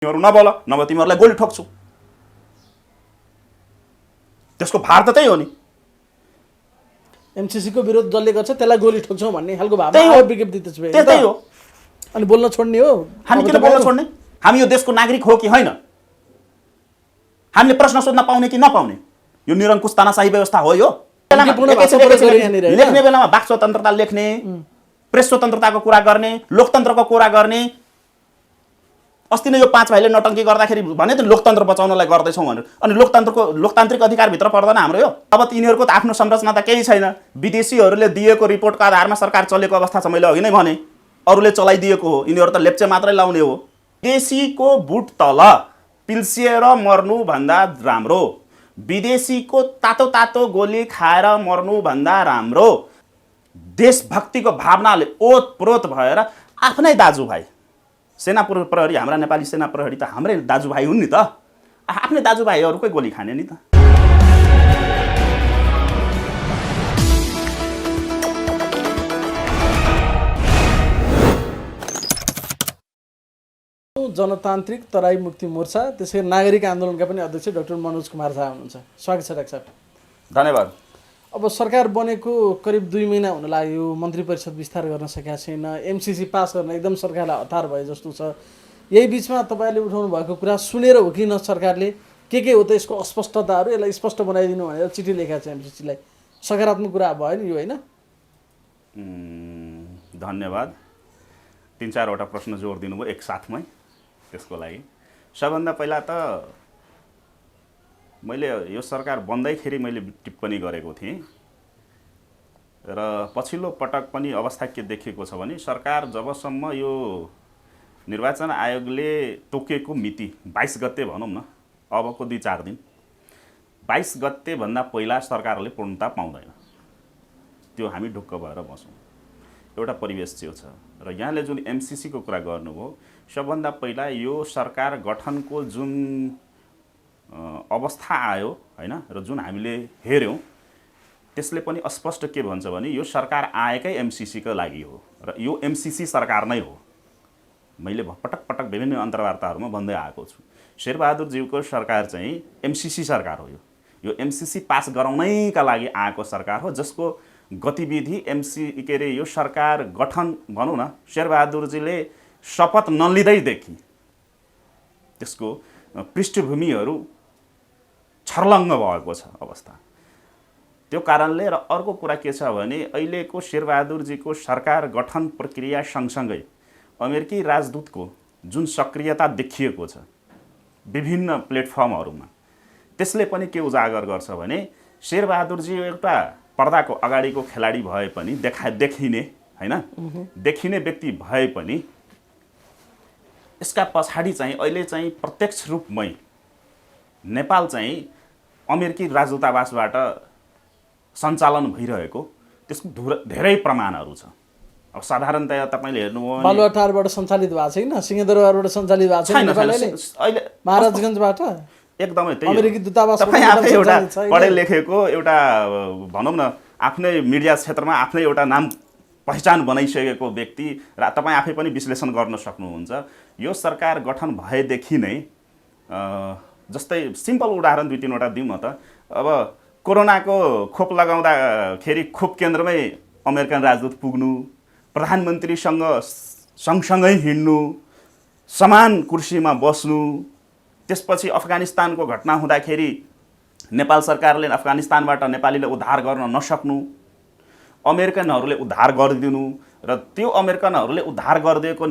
तिमीहरू नबोल, नभए तिमीहरूलाई गोली ठोक्छु। त्यसको भार त त्यही हो नि। एमसीसी को विरोध जसले गर्छ त्यसलाई गोली ठोक्छौँ भन्ने खालको भावना त्यही हो। आयो विज्ञप्ति त्यसो भए त्यही हो। अनि बोल्न छोड्ने हो। हामी किन बोल्न छोड्ने? हामी यो देशको नागरिक हो कि होइन? हामीले प्रश्न सोध्न पाउने कि नपाउने? यो निरङ्कुश तानाशाही व्यवस्था हो यो? लेख्ने बेलामा वाक स्वतन्त्रता लेख्ने, प्रेस स्वतन्त्रताको कुरा गर्ने, लोकतन्त्रको कुरा गर्ने। अस्ति नै यो 5 भाइले नटङ्की गर्दाखेरि भने त लोकतन्त्र बचाउनलाई गर्दैछौँ भनेर। अनि लोकतान्त्रिक अधिकारभित्र पर्दैन हाम्रो यो? अब तिनीहरूको त आफ्नो संरचना त केही छैन। विदेशीहरूले दिएको रिपोर्टको आधारमा सरकार चलेको अवस्था छ। मैले अघि नै भने अरूले चलाइदिएको हो, यिनीहरू त लेप्चे मात्रै लाउने हो। देशीको बुट तल पिल्सिएर मर्नुभन्दा राम्रो, विदेशीको तातो तातो गोली खाएर मर्नुभन्दा राम्रो देशभक्तिको भावनाले ओतप्रोत भएर आफ्नै दाजुभाइ सेना प्रहरी, हाम्रा नेपाली सेना प्रहरी त हाम्रै दाजुभाइ हुन् नि त। आफ्नै दाजुभाइहरूकै गोली खाने नि त। जनतान्त्रिक तराई मुक्ति मोर्चा त्यसै नागरिक आन्दोलनका पनि अध्यक्ष डाक्टर मनोज कुमार झा हुनुहुन्छ। स्वागत छ डाक्टर साहब। धन्यवाद। अब सरकार बनेको करिब 2 महिना हुन लाग्यो, मन्त्री परिषद विस्तार गर्न सकेका छैन, एमसीसी पास गर्न एकदम सरकारलाई हतार भए जस्तो छ। यही बिचमा तपाईँले उठाउनु भएको कुरा सुनेर हो कि न सरकारले के हो त यसको अस्पष्टताहरू, यसलाई स्पष्ट बनाइदिनु भनेर चिठी लेखेको छ एमसीसीलाई? सकारात्मक कुरा भयो नि यो, होइन? धन्यवाद। 3-4वटा प्रश्न जोड दिनुभयो एक साथमै, त्यसको लागि सबभन्दा पहिला त मैले यो सरकार बन्दैखेरि मैले टिप्पणी गरेको थिएँ र पछिल्लो पटक पनि अवस्था के देखिएको छ भने सरकार जबसम्म यो निर्वाचन आयोगले तोकेको मिति 22 गते भनौँ न, अबको 2-4 दिन, 22 गतेभन्दा पहिला सरकारले पूर्णता पाउँदैन। त्यो हामी ढुक्क भएर बसौँ। एउटा परिवेश चाहिँ छ र यहाँले जुन एमसीसीको कुरा गर्नुभयो, सबभन्दा पहिला यो सरकार गठनको जुन अवस्था आयो होइन र जुन हामीले हेऱ्यौँ त्यसले पनि स्पष्ट के भन्छ भने यो सरकार आएकै एमसीसीको लागि हो र यो एमसीसी सरकार नै हो। मैले पटक पटक विभिन्न अन्तर्वार्ताहरूमा भन्दै आएको छु, शेरबहादुरज्यूको सरकार चाहिँ एमसीसी सरकार हो। यो एमसीसी पास गराउनैका लागि आएको सरकार हो, जसको गतिविधि यो सरकार गठन भनौँ न, शेरबहादुरजीले शपथ नलिँदैदेखि त्यसको पृष्ठभूमिहरू छर्लङ्ग भएको छ अवस्था। त्यो कारणले र अर्को कुरा के छ भने अहिलेको शेरबहादुरजीको सरकार गठन प्रक्रिया सँगसँगै अमेरिकी राजदूतको जुन सक्रियता देखिएको छ विभिन्न प्लेटफर्महरूमा, त्यसले पनि के उजागर गर्छ भने शेरबहादुरजी एउटा पर्दाको अगाडिको खेलाडी भए पनि देखिने होइन, देखिने व्यक्ति भए पनि यसका पछाडि चाहिँ अहिले चाहिँ प्रत्यक्ष रूपमै नेपाल चाहिँ अमेरिकी राजदूतावासबाट सञ्चालन भइरहेको त्यसको धेरै प्रमाणहरू छ। अब साधारणतया तपाईँले हेर्नुभयो बालुवाटारबाट सञ्चालित भएको छैन, सिंहदरबारबाट सञ्चालित भएको छैन, अहिले महाराजगञ्जबाट एकदमै त्यही अमेरिकी दूतावास। तपाईँ आफै एउटा पढे लेखेको एउटा भनौँ न आफ्नै मिडिया क्षेत्रमा आफ्नै एउटा नाम पहिचान बनाइसकेको व्यक्ति र तपाईँ आफै पनि विश्लेषण गर्न सक्नुहुन्छ। यो सरकार गठन भएदेखि नै जस्तै सिम्पल उदाहरण 2-3वटा दिउँ न त। अब कोरोनाको खोप लगाउँदाखेरि खोप केन्द्रमै अमेरिकन राजदूत पुग्नु, प्रधानमन्त्रीसँग सँगसँगै हिँड्नु, समान कुर्सीमा बस्नु, त्यसपछि अफगानिस्तानको घटना हुँदाखेरि नेपाल सरकारले अफगानिस्तानबाट नेपालीलाई उद्धार गर्न नसक्नु, अमेरिकनहरूले उद्धार गरिदिनु र त्यो अमेरिकनहरूले उद्धार गरिदिएको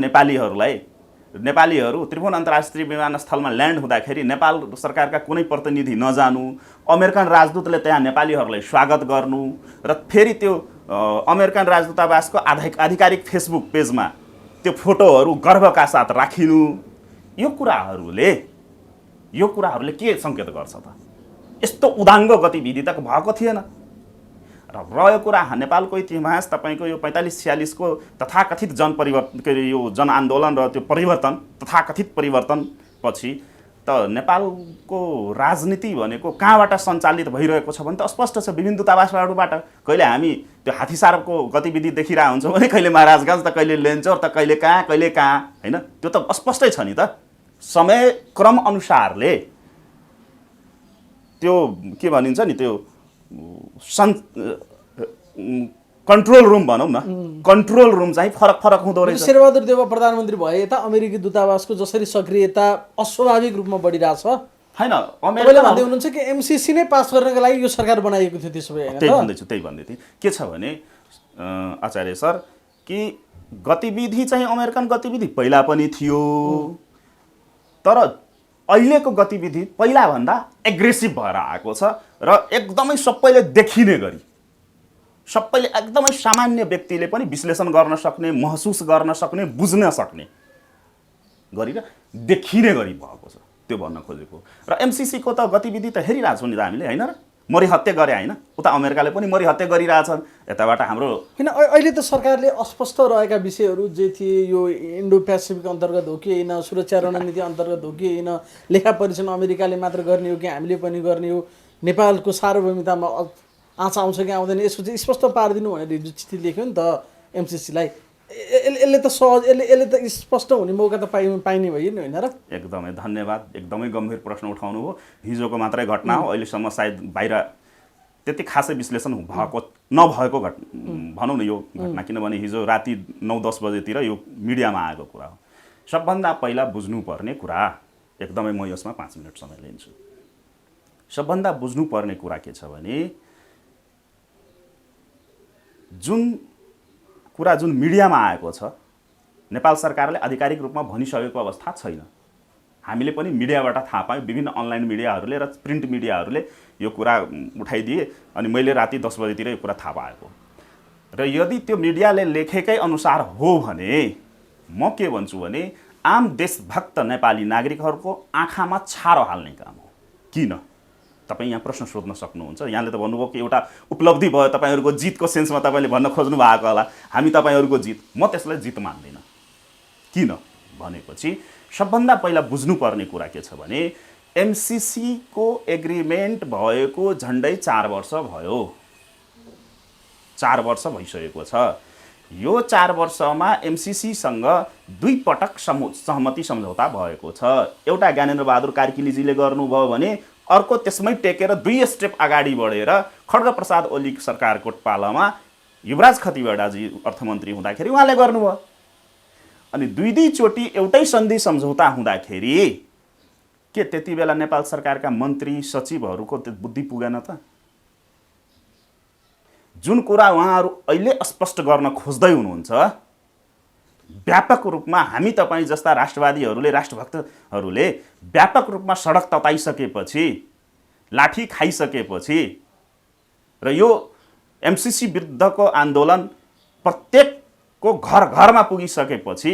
नेपालीहरू त्रिभुवन अन्तर्राष्ट्रिय विमानस्थलमा ल्यान्ड हुँदाखेरि नेपाल सरकारका कुनै प्रतिनिधि नजानु, अमेरिकन राजदूतले त्यहाँ नेपालीहरूलाई स्वागत गर्नु र फेरि त्यो अमेरिकन राजदूतावासको आधिकारिक फेसबुक पेजमा त्यो फोटोहरू गर्वका साथ राखिनु, यो कुराहरूले के सङ्केत गर्छ त? यस्तो उदाङ्ग गतिविधि त भएको थिएन। र रह्यो कुरा नेपालको इतिहास तपाईँको यो 45-46 को तथाकथित यो जनआन्दोलन र त्यो तथाकथित परिवर्तन पछि त नेपालको राजनीति भनेको कहाँबाट सञ्चालित भइरहेको छ भने त स्पष्ट छ, विभिन्न दूतावासबाट। कहिले हामी त्यो हात्तीसारको गतिविधि देखिरहेको हुन्छौँ भने कहिले महाराजगञ्ज त कहिले लेन्चौर त कहिले कहाँ होइन, त्यो त स्पष्टै छ नि त। समय क्रम अनुसारले त्यो के भनिन्छ नि त्यो कन्ट्रोल रुम भनौँ न, कन्ट्रोल रुम चाहिँ फरक फरक हुँदो रहेछ। शेरबहादुर देउवा प्रधानमन्त्री भए यता अमेरिकी दूतावासको जसरी सक्रियता अस्वाभाविक रूपमा बढिरहेछ हैन, तपाईँले भन्दै हुनुहुन्छ कि एमसिसी नै पास गर्नको लागि यो सरकार बनाइएको थियो त्यसो भए हैन? त्यही भन्दै थिएँ। के छ भने आचार्य सर कि गतिविधि चाहिँ अमेरिकन गतिविधि पहिला पनि थियो, तर अहिलेको गतिविधि पहिलाभन्दा एग्रेसिभ भएर आएको छ र एकदमै सबैले देखिने गरी, सबैले एकदमै सामान्य व्यक्तिले पनि विश्लेषण गर्न सक्ने, महसुस गर्न सक्ने, बुझ्न सक्ने गरी र देखिने गरी भएको छ, त्यो भन्न खोजेको। र एमसिसीको त गतिविधि त हेरिरहेछौँ नि त हामीले, होइन र? मरिहत्या गरे होइन, उता अमेरिकाले पनि मरिहत्या गरिरहेछन्, यताबाट हाम्रो होइन। अहिले त सरकारले अस्पष्ट रहेका विषयहरू जे थिए, यो इन्डो पेसिफिक अन्तर्गत हो कि होइन, सुरक्षा रणनीति अन्तर्गत हो कि होइन, लेखा परीक्षण अमेरिकाले मात्र गर्ने हो कि हामीले पनि गर्ने हो, नेपालको सार्वभौमिकतामा आँच आउँछ कि आउँदैन, यसको चाहिँ स्पष्ट पारिदिनु भनेर हिजो चिठी लेख्यो नि त एमसिसीलाई। यसले त सहज यसले त स्पष्ट हुने मौका त पाइने भयो नि, होइन र? एकदमै धन्यवाद, एकदमै गम्भीर प्रश्न उठाउनु हो। हिजोको मात्रै घटना हो, अहिलेसम्म सायद बाहिर त्यति खासै विश्लेषण भएको नभएको भनौँ न यो घटना, किनभने हिजो राति 9-10 बजेतिर यो मिडियामा आएको कुरा हो। सबभन्दा पहिला बुझ्नुपर्ने कुरा, एकदमै म यसमा 5 मिनट समय लिन्छु। सबभन्दा बुझ्नुपर्ने कुरा के छ भने जुन मिडियामा आएको छ, नेपाल सरकारले आधिकारिक रूपमा भनिसकेको अवस्था छैन। हामीले पनि मिडियाबाट थाहा पायौँ, विभिन्न अनलाइन मिडियाहरूले र प्रिन्ट मिडियाहरूले यो कुरा उठाइदिए, अनि मैले राति 10 बजेतिर यो कुरा थाहा पाएको। र यदि त्यो मिडियाले लेखेकै अनुसार हो भने म के भन्छु भने आम देशभक्त नेपाली नागरिकहरूको आँखामा छारो हाल्ने काम हो। किन? तपाईँ यहाँ प्रश्न सोध्न सक्नुहुन्छ। यहाँले त भन्नुभयो कि एउटा उपलब्धि भयो, तपाईँहरूको जितको सेन्समा तपाईँले भन्न खोज्नु भएको होला, हामी तपाईँहरूको जित। म त्यसलाई जित मान्दिनँ। किन भनेपछि सबभन्दा पहिला बुझ्नुपर्ने कुरा के छ भने एमसिसीको एग्रिमेन्ट भएको झन्डै 4 वर्ष भयो, 4 वर्ष भइसकेको छ। यो 4 वर्षमा एमसिसीसँग 2 पटक सहमति सम्झौता भएको छ। एउटा ज्ञानेन्द्र बहादुर कार्कीलीजीले गर्नुभयो भने अर्को त्यसमै टेकेर 2 स्टेप अगाडि बढेर खड्गप्रसाद ओली सरकारको पालामा युवराज खतिवडाजी अर्थमन्त्री हुँदाखेरि उहाँले गर्नुभयो। अनि 2 चोटि एउटै सन्धि सम्झौता हुँदाखेरि के त्यति बेला नेपाल सरकारका मन्त्री सचिवहरूको त्यो बुद्धि पुगेन त? जुन कुरा उहाँहरू अहिले स्पष्ट गर्न खोज्दै हुनुहुन्छ, व्यापक रूपमा हामी तपाईँ जस्ता राष्ट्रवादीहरूले, राष्ट्रभक्तहरूले व्यापक रूपमा सडक तताइसकेपछि, लाठी खाइसकेपछि र यो एमसिसी विरुद्धको आन्दोलन प्रत्येकको घर घरमा पुगिसकेपछि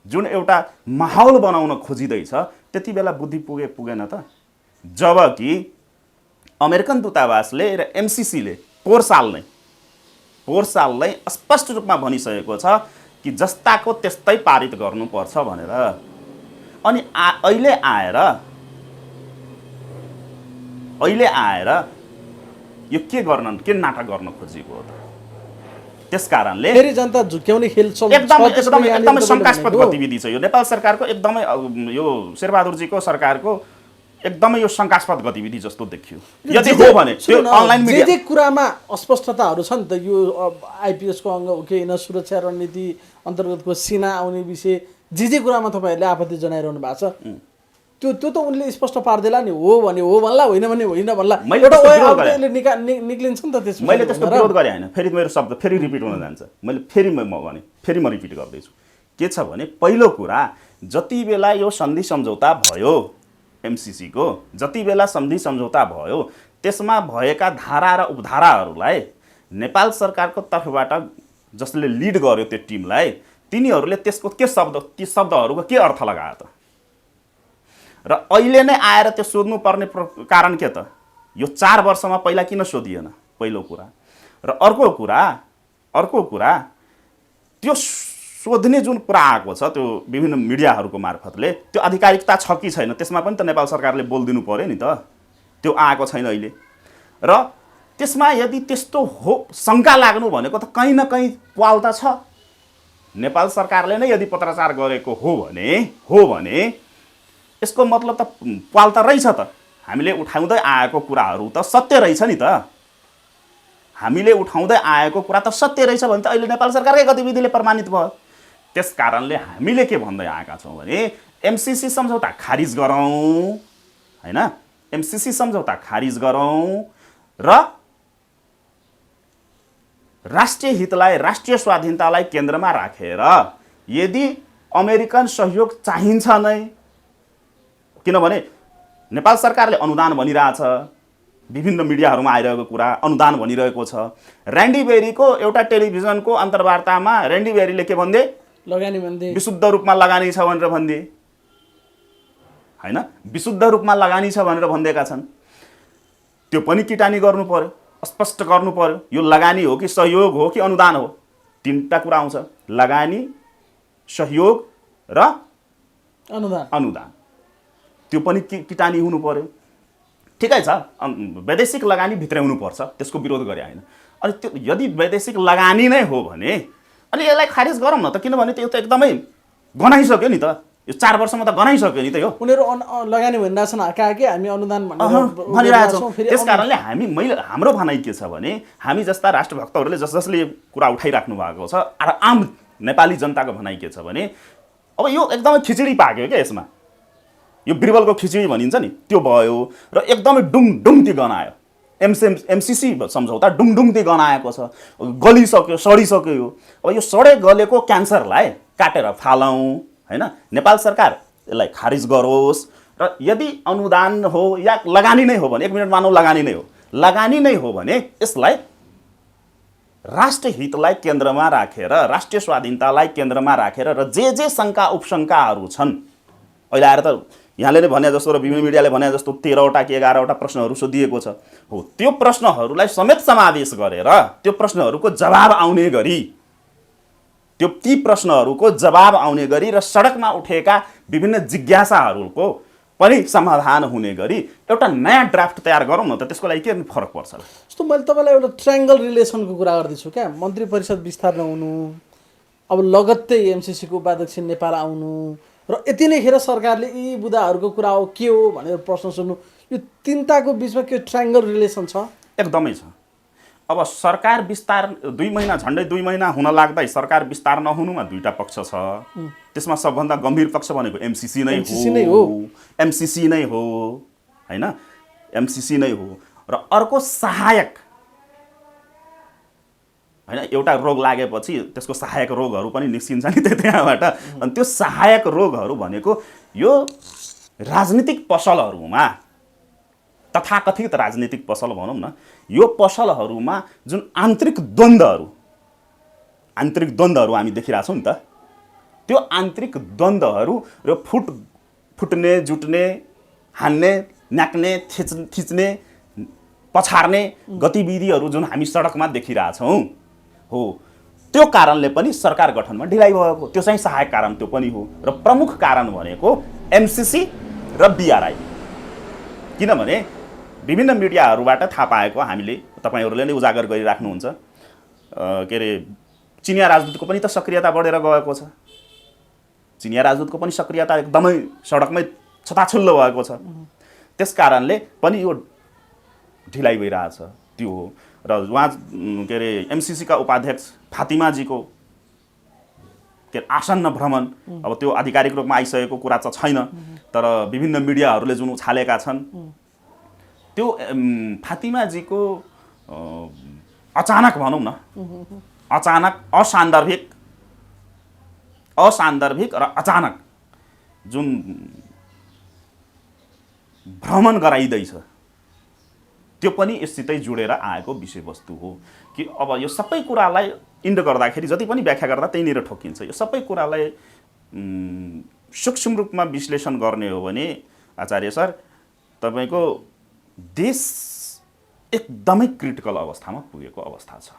जुन एउटा माहौल बनाउन खोजिँदैछ, त्यति बेला बुद्धि पुगेन त? जबकि अमेरिकन दूतावासले र एमसिसीले पोहोर साल नै स्पष्ट रूपमा भनिसकेको छ कि जस्ताको त्यस्तै पारित गर्नुपर्छ भनेर। अनि अहिले आएर यो के नाटक गर्न खोजिएको हो त? त्यसकारणले फेरि जनता झुक्याउने खेल एकदमै शङ्कास्पद गतिविधि छ यो नेपाल सरकारको। एकदमै यो शेरबहादुरजीको सरकारको एकदमै यो शङ्कास्पद गतिविधि जस्तो देखियो। यदि हो भने त्यो अनलाइन मिडिया जे कुरामा अस्पष्टताहरू छ नि त, यो आइपिएसको अङ्ग हो कि होइन, सुरक्षा रणनीति अन्तर्गतको सिना आउने विषय, जे कुरामा तपाईँहरूले आपत्ति जनाइरहनु भएको छ, त्यो त उनले स्पष्ट पार्देला नि। हो भने हो भन्ला, होइन भने होइन भन्ला, निक्लिन्छ नि त त्यसमा। मैले त्यस्तो विरोध गरेँ होइन। फेरि मेरो शब्द फेरि रिपिट हुन जान्छ। फेरि म रिपिट गर्दैछु। के छ भने पहिलो कुरा, जति बेला यो सन्धि सम्झौता भयो एमसिसीको, जति बेला सन्धि सम्झौता भयो त्यसमा भएका धारा र उपधाराहरूलाई नेपाल सरकारको तर्फबाट जसले लिड गर्यो त्यो टिमलाई, तिनीहरूले त्यसको ती शब्दहरूको के अर्थ लगायो त? र अहिले नै आएर त्यो सोध्नुपर्ने कारण के त? यो 4 वर्षमा पहिला किन सोधिएन? पहिलो कुरा। र अर्को कुरा त्यो सोध्ने जुन कुरा आएको छ त्यो विभिन्न मिडियाहरूको मार्फतले, त्यो आधिकारिकता छ कि छैन त्यसमा पनि त नेपाल सरकारले बोलिदिनु पर्यो नि त। त्यो आएको छैन अहिले। र त्यसमा यदि त्यस्तो हो शङ्का लाग्नु भनेको त कहीँ न कहीँ पाल त छ। नेपाल सरकारले नै यदि पत्राचार गरेको हो भने यसको मतलब त पाल त रहेछ त। हामीले उठाउँदै आएको कुराहरू त सत्य रहेछ नि त। हामीले उठाउँदै आएको कुरा त सत्य रहेछ भने त अहिले नेपाल सरकारकै गतिविधिले प्रमाणित भयो। त्यस कारणले हामीले के भन्दै आएका छौँ भने एमसीसी सम्झौता खारिज गरौँ हैन, एमसीसी सम्झौता खारिज गरौँ र राष्ट्रिय हितलाई, राष्ट्रिय स्वाधीनतालाई केन्द्रमा राखेर यदि अमेरिकन सहयोग चाहिन्छ नै, किनभने नेपाल सरकारले अनुदान भनिरहेछ, विभिन्न मिडियाहरूमा आइरहेको कुरा अनुदान भनिरहेको छ। र्यान्डी बेरीको एउटा टेलिभिजनको अन्तर्वार्तामा र्यान्डी बेरीले के भन्थे? लगानी भन्थे, विशुद्ध रूपमा लगानी छ भनेर भन्थे हैन, विशुद्ध रूपमा लगानी छ भनेर भन्देका छन्। त्यो पनि किटानी गर्नु पर्यो, स्पष्ट गर्नु पर्यो। यो लगानी हो कि सहयोग हो कि अनुदान हो? तीनटा कुरा आउँछ, लगानी, सहयोग र अनुदान। त्यो पनि किटानी हुनु पर्यो। ठिकै छ, वैदेशिक लगानी भित्राउनु पर्छ, त्यसको विरोध गरे होइन। अनि त्यो यदि वैदेशिक लगानी नै हो भने अनि यसलाई खारिज गरौँ न त, किनभने त्यो त एकदमै गनाइसक्यो नि त। यो 4 वर्षमा त गनाइसक्यो नि त। यो उनीहरू लगानी भनिरहेछन्, कि हामी अनुदान भनिरहेछौँ। त्यस कारणले हाम्रो भनाइ के छ भने हामी जस्ता राष्ट्रभक्तहरूले जसले कुरा उठाइराख्नु भएको छ र आम नेपाली जनताको भनाइ के छ भने अब यो एकदमै खिचडी पाक्यो क्या। यसमा यो बिरबलको खिचडी भनिन्छ नि, त्यो भयो र एकदमै डुङडुङती गनायो। एमसीसी सम्झौता डुङडुङती गनाएको छ, गलिसक्यो, सडिसक्यो। यो अब यो सडे गलेको क्यान्सरलाई काटेर फालौँ हैन, नेपाल सरकार यसलाई खारिज गरोस्। र यदि अनुदान हो या लगानी नै हो भने, 1 मिनट मानौँ लगानी नै हो, लगानी नै हो भने यसलाई राष्ट्रिय हितलाई केन्द्रमा राखेर, राष्ट्रिय स्वाधीनतालाई केन्द्रमा राखेर र जे शङ्का उपशङ्काहरू छन्, अहिले आएर त यहाँले नै भने जस्तो र विभिन्न मिडियाले भने जस्तो 13वटा कि 11वटा प्रश्नहरू सोधिएको छ हो, त्यो प्रश्नहरूलाई समेत समावेश गरेर त्यो प्रश्नहरूको जवाब आउने गरी, ती प्रश्नहरूको जवाब आउने गरी र सडकमा उठेका विभिन्न जिज्ञासाहरूको पनि समाधान हुने गरी एउटा नयाँ ड्राफ्ट तयार गरौँ न त। त्यसको लागि के फरक पर्छ? जस्तो मैले तपाईँलाई एउटा ट्रायङ्गल रिलेसनको कुरा गर्दैछु क्या। मन्त्री परिषद विस्तार नहुनु, अब लगत्तै एमसीसीको उपाध्यक्ष नेपाल आउनु र यति नै खेर सरकारले यी बुदाहरूको कुरा हो के हो भनेर प्रश्न सोध्नु, यो तीनटाको बिचमा के ट्रायङ्गल रिलेसन छ? एकदमै छ। अब सरकार विस्तार 2 महिना, झन्डै 2 महिना हुन लाग्दै सरकार विस्तार नहुनुमा 2टा पक्ष छ। त्यसमा सबभन्दा गम्भीर पक्ष भनेको एमसीसी नै हो, एमसीसी नै हो हैन, एमसीसी नै हो। र अर्को सहायक हैन, एउटा रोग लागेपछि त्यसको सहायक रोगहरू पनि निस्किन्छ नि त्यहाँबाट। अनि त्यो सहायक रोगहरू भनेको यो राजनीतिक पसलहरूमा, तथाकथित राजनीतिक पसल भनौँ न, यो पसलहरूमा जुन आन्तरिक द्वन्द्वहरू हामी देखिरहेछौँ नि त, त्यो आन्तरिक द्वन्द्वहरू र फुट्ने, जुट्ने, हान्ने, न्याक्ने, थिच्ने, पछार्ने गतिविधिहरू जुन हामी सडकमा देखिरहेछौँ हो, त्यो कारणले पनि सरकार गठनमा ढिलाइ भएको, त्यो चाहिँ सहायक कारण त्यो पनि हो। र प्रमुख कारण भनेको एमसीसी र बीआरआई। किनभने विभिन्न मिडियाहरूबाट थाहा पाएको हामीले, तपाईँहरूले नै उजागर गरिराख्नुहुन्छ, के अरे चिनिया राजदूतको पनि त सक्रियता बढेर गएको छ। चिनिया राजदूतको पनि सक्रियता एकदमै सडकमै छताछुल्लो भएको छ। त्यस कारणले पनि यो ढिलाइ भइरहेछ, त्यो हो। र उहाँ के अरे एमसीसीका उपाध्यक्ष फातिमाजीको के आसन्न भ्रमण, अब त्यो आधिकारिक रूपमा आइसकेको कुरा त छैन, तर विभिन्न मिडियाहरूले जुन उछालेका छन्, त्यो फातिमाजीको अचानक भनौँ न, अचानक असान्दर्भिक र अचानक जुन भ्रमण गराइँदैछ, त्यो पनि यससितै जोडेर आएको विषयवस्तु हो कि अब यो सबै कुरालाई इन्ड गर्दाखेरि, जति पनि व्याख्या गर्दा त्यहीँनिर ठोकिन्छ। यो सबै कुरालाई सूक्ष्म रूपमा विश्लेषण गर्ने हो भने आचार्य सर, तपाईँको देश एकदमै क्रिटिकल अवस्थामा पुगेको अवस्था छ।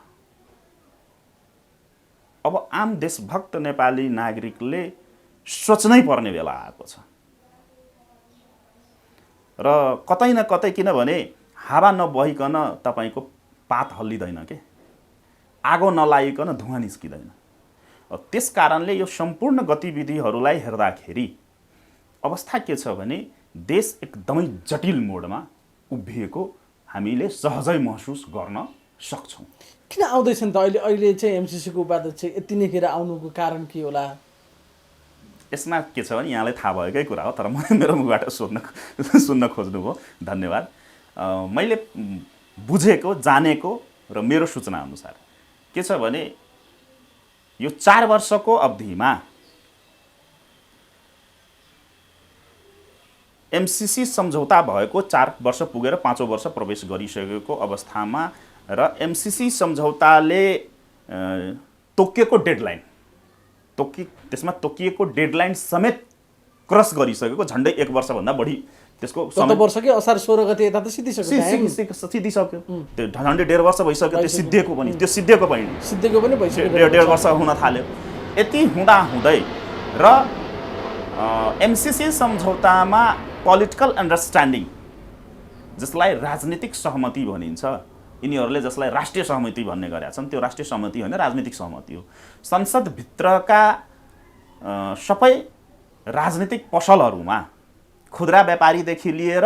अब आम देशभक्त नेपाली नागरिकले सोच्नै पर्ने बेला आएको छ। र कतै न कतै, किनभने हावा नबहिकन तपाईँको पात हल्लिँदैन के, आगो नलागिकन धुवाँ निस्किँदैन। त्यस कारणले यो सम्पूर्ण गतिविधिहरूलाई हेर्दाखेरि अवस्था के छ भने देश एकदमै जटिल मोडमा उभिएको हामीले सहजै महसुस गर्न सक्छौँ। किन आउँदैछन् त अहिले चाहिँ एमसिसीको उपाध्यक्ष यति नै खेर आउनुको कारण के होला? यसमा के छ भने यहाँलाई थाहा भएकै कुरा हो, तर मलाई मेरो मुखबाट सुन्न खोज्नुभयो, धन्यवाद। मैले बुझेको जानेको र मेरो सूचना अनुसार के छ भने यो 4 वर्षको अवधिमा एमसिसी सम्झौता भएको 4 वर्ष पुगेर 5औं वर्ष प्रवेश गरिसकेको अवस्थामा र एमसिसी सम्झौताले तोकिएको डेडलाइन त्यसमा तोकिएको डेडलाइन समेत क्रस गरिसकेको झन्डै 1 वर्षभन्दा बढी त्यसको गत वर्षकै असार 16 गते यता त सिद्धिसक्यो। त्यो झन्डै 1.5 वर्ष भइसक्यो त्यो सिद्धिएको पनि भइसक्यो, 1.5 वर्ष हुन थाल्यो। यति हुँदाहुँदै र एमसिसी सम्झौतामा पोलिटिकल अन्डरस्ट्यान्डिङ जसलाई राजनीतिक सहमति भनिन्छ, यिनीहरूले जसलाई राष्ट्रिय सहमति भन्ने गरेका छन्, त्यो राष्ट्रिय सहमति होइन, राजनीतिक सहमति हो। संसदभित्रका सबै राजनीतिक पसलहरूमा खुद्रा व्यापारीदेखि लिएर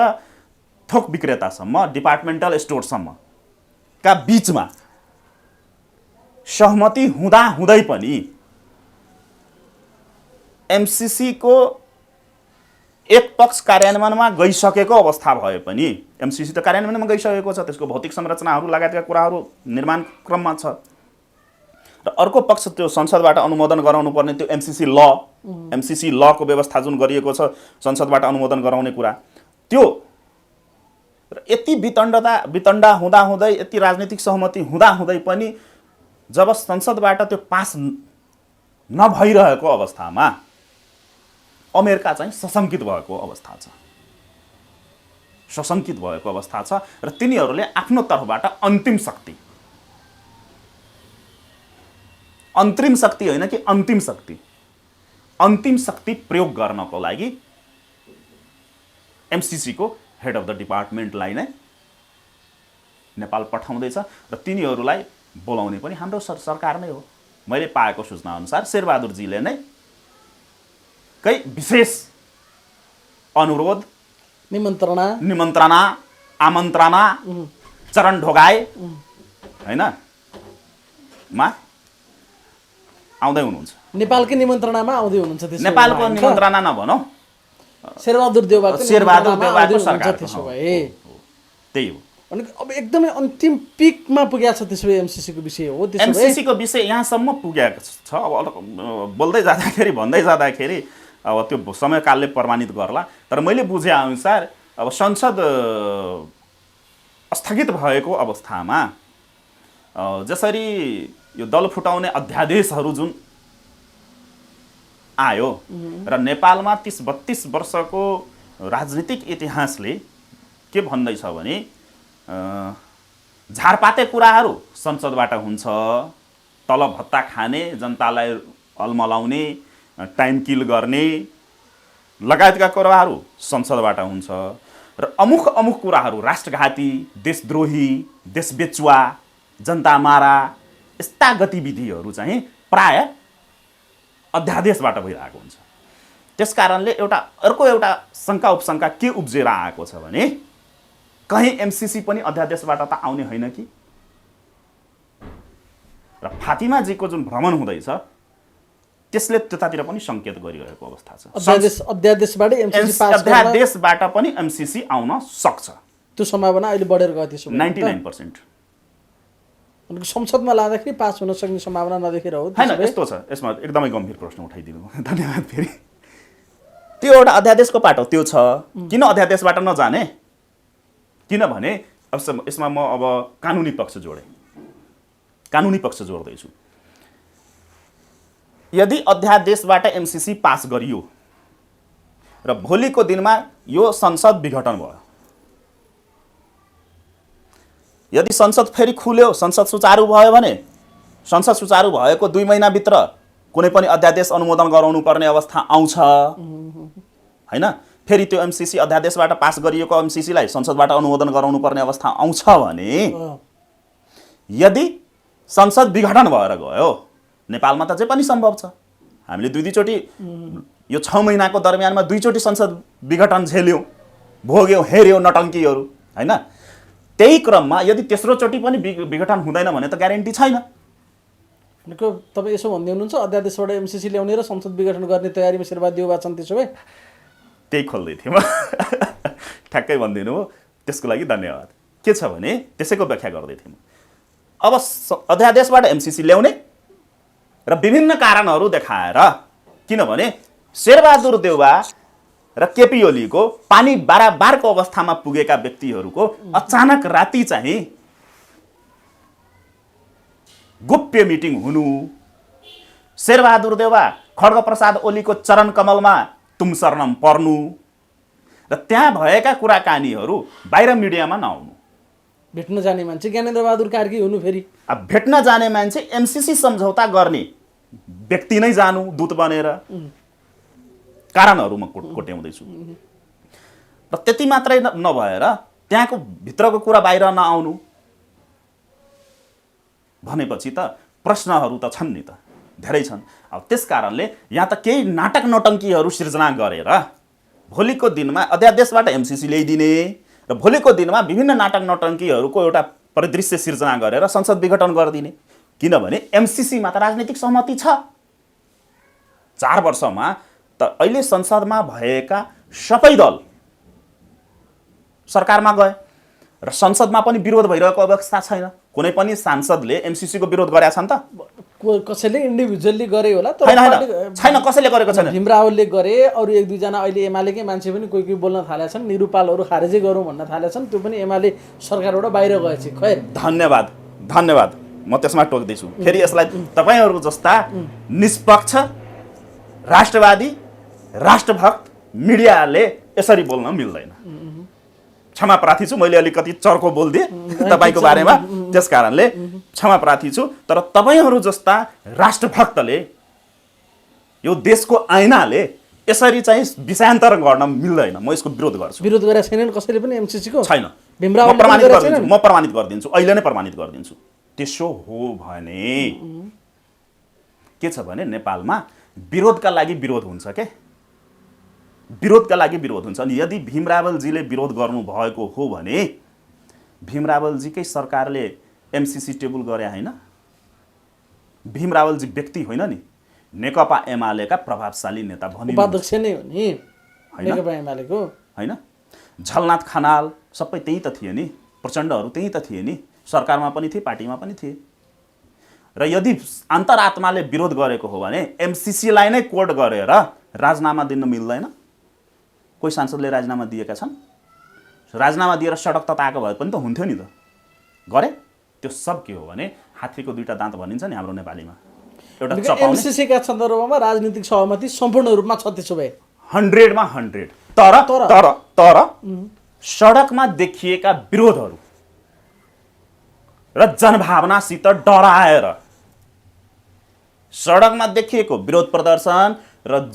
थोक विक्रेतासम्म, डिपार्टमेन्टल स्टोरसम्मका बीचमा सहमति हुँदाहुँदै पनि एमसिसीको एक पक्ष कार्यान्वयनमा गइसकेको अवस्था भए पनि एमसिसी त कार्यान्वयनमा गइसकेको छ, त्यसको भौतिक संरचनाहरू लगायतका कुराहरू निर्माण क्रममा छ र अर्को पक्ष त्यो संसदबाट अनुमोदन गराउनु पर्ने त्यो एमसिसी लको व्यवस्था जुन गरिएको छ संसदबाट अनुमोदन गराउने कुरा, त्यो र यति वितण्डा हुँदाहुँदै यति राजनीतिक सहमति हुँदाहुँदै पनि जब संसदबाट त्यो पास नभइरहेको अवस्थामा अमेरिका चाहिँ सशङ्कित भएको अवस्था छ र तिनीहरूले आफ्नो तर्फबाट अन्तरिम शक्ति प्रयोग गर्नको लागि एमसिसी को हेड अफ द डिपार्टमेन्टलाई नै नेपाल पठाउँदैछ र तिनीहरूलाई बोलाउने पनि हाम्रो सरकार नै हो। मैले पाएको सूचना अनुसार शेरबहादुरजीले नै विशेष अनुरोध, निमन्त्रणा, आमन्त्रणा, चरण ढोगाए हैन मा आउँदै हुनुहुन्छ। नेपालकै निमन्त्रणामा आउँदै हुनुहुन्छ। नेपालको निमन्त्रणा नभनौँ, शेरबहादुर देउवाको सरकार त्यही हो। अनि अब एकदमै अन्तिम पिकमा पुगेको छ त्यसो भए एमसिसीको विषय हो। एमसिसीको विषय यहाँसम्म पुगेको छ। अब भन्दै जाँदाखेरि अब त्यो समयकालले प्रमाणित गर्ला, तर मैले बुझे अनुसार अब संसद स्थगित भएको अवस्थामा जसरी यो दल फुटाउने अध्यादेशहरू जुन आयो र नेपालमा 30-32 वर्षको राजनीतिक इतिहासले के भन्दैछ भने झारपाते कुराहरू संसदबाट हुन्छ, तलब भत्ता खाने, जनतालाई अलमलाउने, टाइम किल गर्ने लगायतका कुराहरू संसदबाट हुन्छ र अमुक कुराहरू राष्ट्रघाती, देशद्रोही, देशबेचुवा, जनता मारा यस्ता गतिविधिहरू चाहिँ प्राय अध्यादेशबाट भइरहेको हुन्छ। त्यसकारणले अर्को एउटा शङ्का उपशङ्का के उब्जेर आएको छ भने कहीँ एमसिसी पनि अध्यादेशबाट त आउने होइन कि? र फातिमाजीको जुन भ्रमण हुँदैछ त्यसले त्यतातिर पनि सङ्केत गरिरहेको अवस्था छ। अध्यादेशबाट पनि एमसिसी आउन सक्छ, त्यो सम्भावना अहिले बढेर गयो। त्यसो 99%। संसदमा लाँदाखेरि पास हुन सक्ने सम्भावना नदेखेर हो हैन? यस्तो छ, यसमा एकदमै गम्भीर प्रश्न उठाइदिनु, धन्यवाद। फेरि त्यो एउटा अध्यादेशको पाटो त्यो छ, किन अध्यादेशबाट नजाने? किनभने यसमा म अब कानुनी पक्ष जोड्दैछु। यदि अध्यादेशबाट एमसिसी पास गरियो र भोलिको दिनमा यो संसद विघटन भयो, यदि संसद फेरि खुल्यो, संसद सुचारू भयो भने संसद सुचारू भएको 2 महिनाभित्र कुनै पनि अध्यादेश अनुमोदन गराउनु पर्ने अवस्था आउँछ हैन? फेरि त्यो एमसिसी अध्यादेशबाट पास गरिएको एमसिसीलाई संसदबाट अनुमोदन गराउनु पर्ने अवस्था आउँछ भने यदि संसद विघटन भएर गयो, नेपालमा त जे पनि सम्भव छ। हामीले दुई चोटि यो 6 महिनाको दरमियानमा 2 चोटि संसद विघटन झेल्यौँ, भोग्यौँ, हेऱ्यौँ नटङ्कीहरू, होइन? त्यही क्रममा यदि तेस्रो चोटि पनि विघटन हुँदैन भने त ग्यारेन्टी छैन। तपाईँ यसो भन्दै हुनुहुन्छ अध्यादेशबाट एमसिसी ल्याउने र संसद विघटन गर्ने तयारीमा शेरबहादुर देउवा छन्, त्यसो भए? त्यही खोल्दै थिएँ म। ठ्याक्कै भनिदिनु हो, त्यसको लागि धन्यवाद। के छ भने त्यसैको व्याख्या गर्दै थिएँ म। अब अध्यादेशबाट एमसिसी ल्याउने र विभिन्न कारणहरू देखाएर, किनभने शेरबहादुर देउवा र केपी ओलीको पानी बाराबारको अवस्थामा पुगेका व्यक्तिहरूको अचानक राति चाहिँ गोप्य मिटिङ हुनु, शेरबहादुर देउवा खड्गप्रसाद ओलीको चरण कमलमा तुम शरणम पर्नु र त्यहाँ भएका कुराकानीहरू बाहिर मिडियामा नआउनु। भेट्न जाने मान्छे ज्ञानेन्द्र बहादुर कार्की हुनु, फेरि अब भेट्न जाने मान्छे एमसिसी सम्झौता गर्ने व्यक्ति नै जानु दूत बनेर। कारणहरू म कोट्याउँदैछु। र त्यति मात्रै नभएर त्यहाँको भित्रको कुरा बाहिर नआउनु भनेपछि त प्रश्नहरू त छन् नि त, धेरै छन्। अब त्यस कारणले यहाँ त केही नाटक नौटङ्कीहरू सिर्जना गरेर भोलिको दिनमा अध्यादेशबाट एमसिसी ल्याइदिने र भोलिको दिनमा विभिन्न नाटक नौटङ्कीहरूको एउटा परिदृश्य सिर्जना गरेर संसद विघटन गरिदिने। किनभने एमसिसीमा त राजनीतिक सहमति छ। 4 वर्षमा त अहिले संसदमा भएका सबै दल सरकारमा गए र संसदमा पनि विरोध भइरहेको अवस्था छैन। कुनै पनि सांसदले एमसिसी को विरोध गरेका छन् त? कसैले इन्डिभिजुअली गरे होला, छैन, कसैले गरेको छैन। भीम रावलले गरे, अरू 1-2 जना अहिले एमालेकै मान्छे पनि कोही कोही बोल्न थालेका छन्, निरुपालहरू खारेजै गरौँ भन्न थालेका छन्, त्यो पनि एमाले सरकारबाट बाहिर गएछ। खैर, धन्यवाद धन्यवाद, म त्यसमा टोक्दैछु। फेरि यसलाई तपाईहरू जस्ता निष्पक्ष राष्ट्रवादी राष्ट्रभक्त मिडियाले यसरी बोल्न मिल्दैन। क्षमा प्रार्थी छु, मैले अलिकति चर्को बोलिदिएँ तपाईँको बारेमा, त्यस कारणले क्षमा प्रार्थी छु। तर तपाईँहरू जस्ता राष्ट्रभक्तले, यो देशको ऐनाले यसरी चाहिँ विषयान्तर गर्न मिल्दैन। म यसको विरोध गर्छु। विरोध गरेका छैनन् कसैले पनि एमसिसी को? छैन। भीम म रावलले प्रमाणित गरेका गरिदिन्छु, छैनन्? म प्रमाणित गरिदिन्छु, अहिले नै प्रमाणित गरिदिन्छु। त्यसो हो भने के छ भने नेपालमा विरोधका लागि विरोध हुन्छ के, विरोधका लागि विरोध हुन्छ। अनि यदि भीम रावलजीले विरोध गर्नुभएको हो भने भीम रावलजीकै सरकारले एमसिसी टेबल गरे होइन? भीम रावलजी व्यक्ति होइन नि, नेकपा एमालेका प्रभावशाली नेता भनिनु, उपाध्यक्ष नै हो नि नेकपा एमालेको, होइन? झलनाथ खनाल सबै त्यही त थिए नि, प्रचण्डहरू त्यही त थिए नि, सरकारमा पनि थिए, पार्टीमा पनि थिए। र यदि अन्तरात्माले विरोध गरेको हो भने एमसिसीलाई नै कोड गरेर राजीनामा दिन मिल्दैन। कोही सांसदले राजीनामा दिएका छन्, राजीनामा दिएर सडक तताएको भए पनि त हुन्थ्यो नि त, गरे। त्यो सब के हो भने हात्तीको 2टा दाँत भनिन्छ नि हाम्रो नेपालीमा, एउटा चपाउने। एमसिसी का सन्दर्भमा राजनीतिक सहमति सम्पूर्ण रूपमा छ, त्यसो भए 100 मा 100। तर सडकमा देखिएका विरोधहरू र जनभावनासित डराएर सडकमा देखिएको विरोध प्रदर्शन र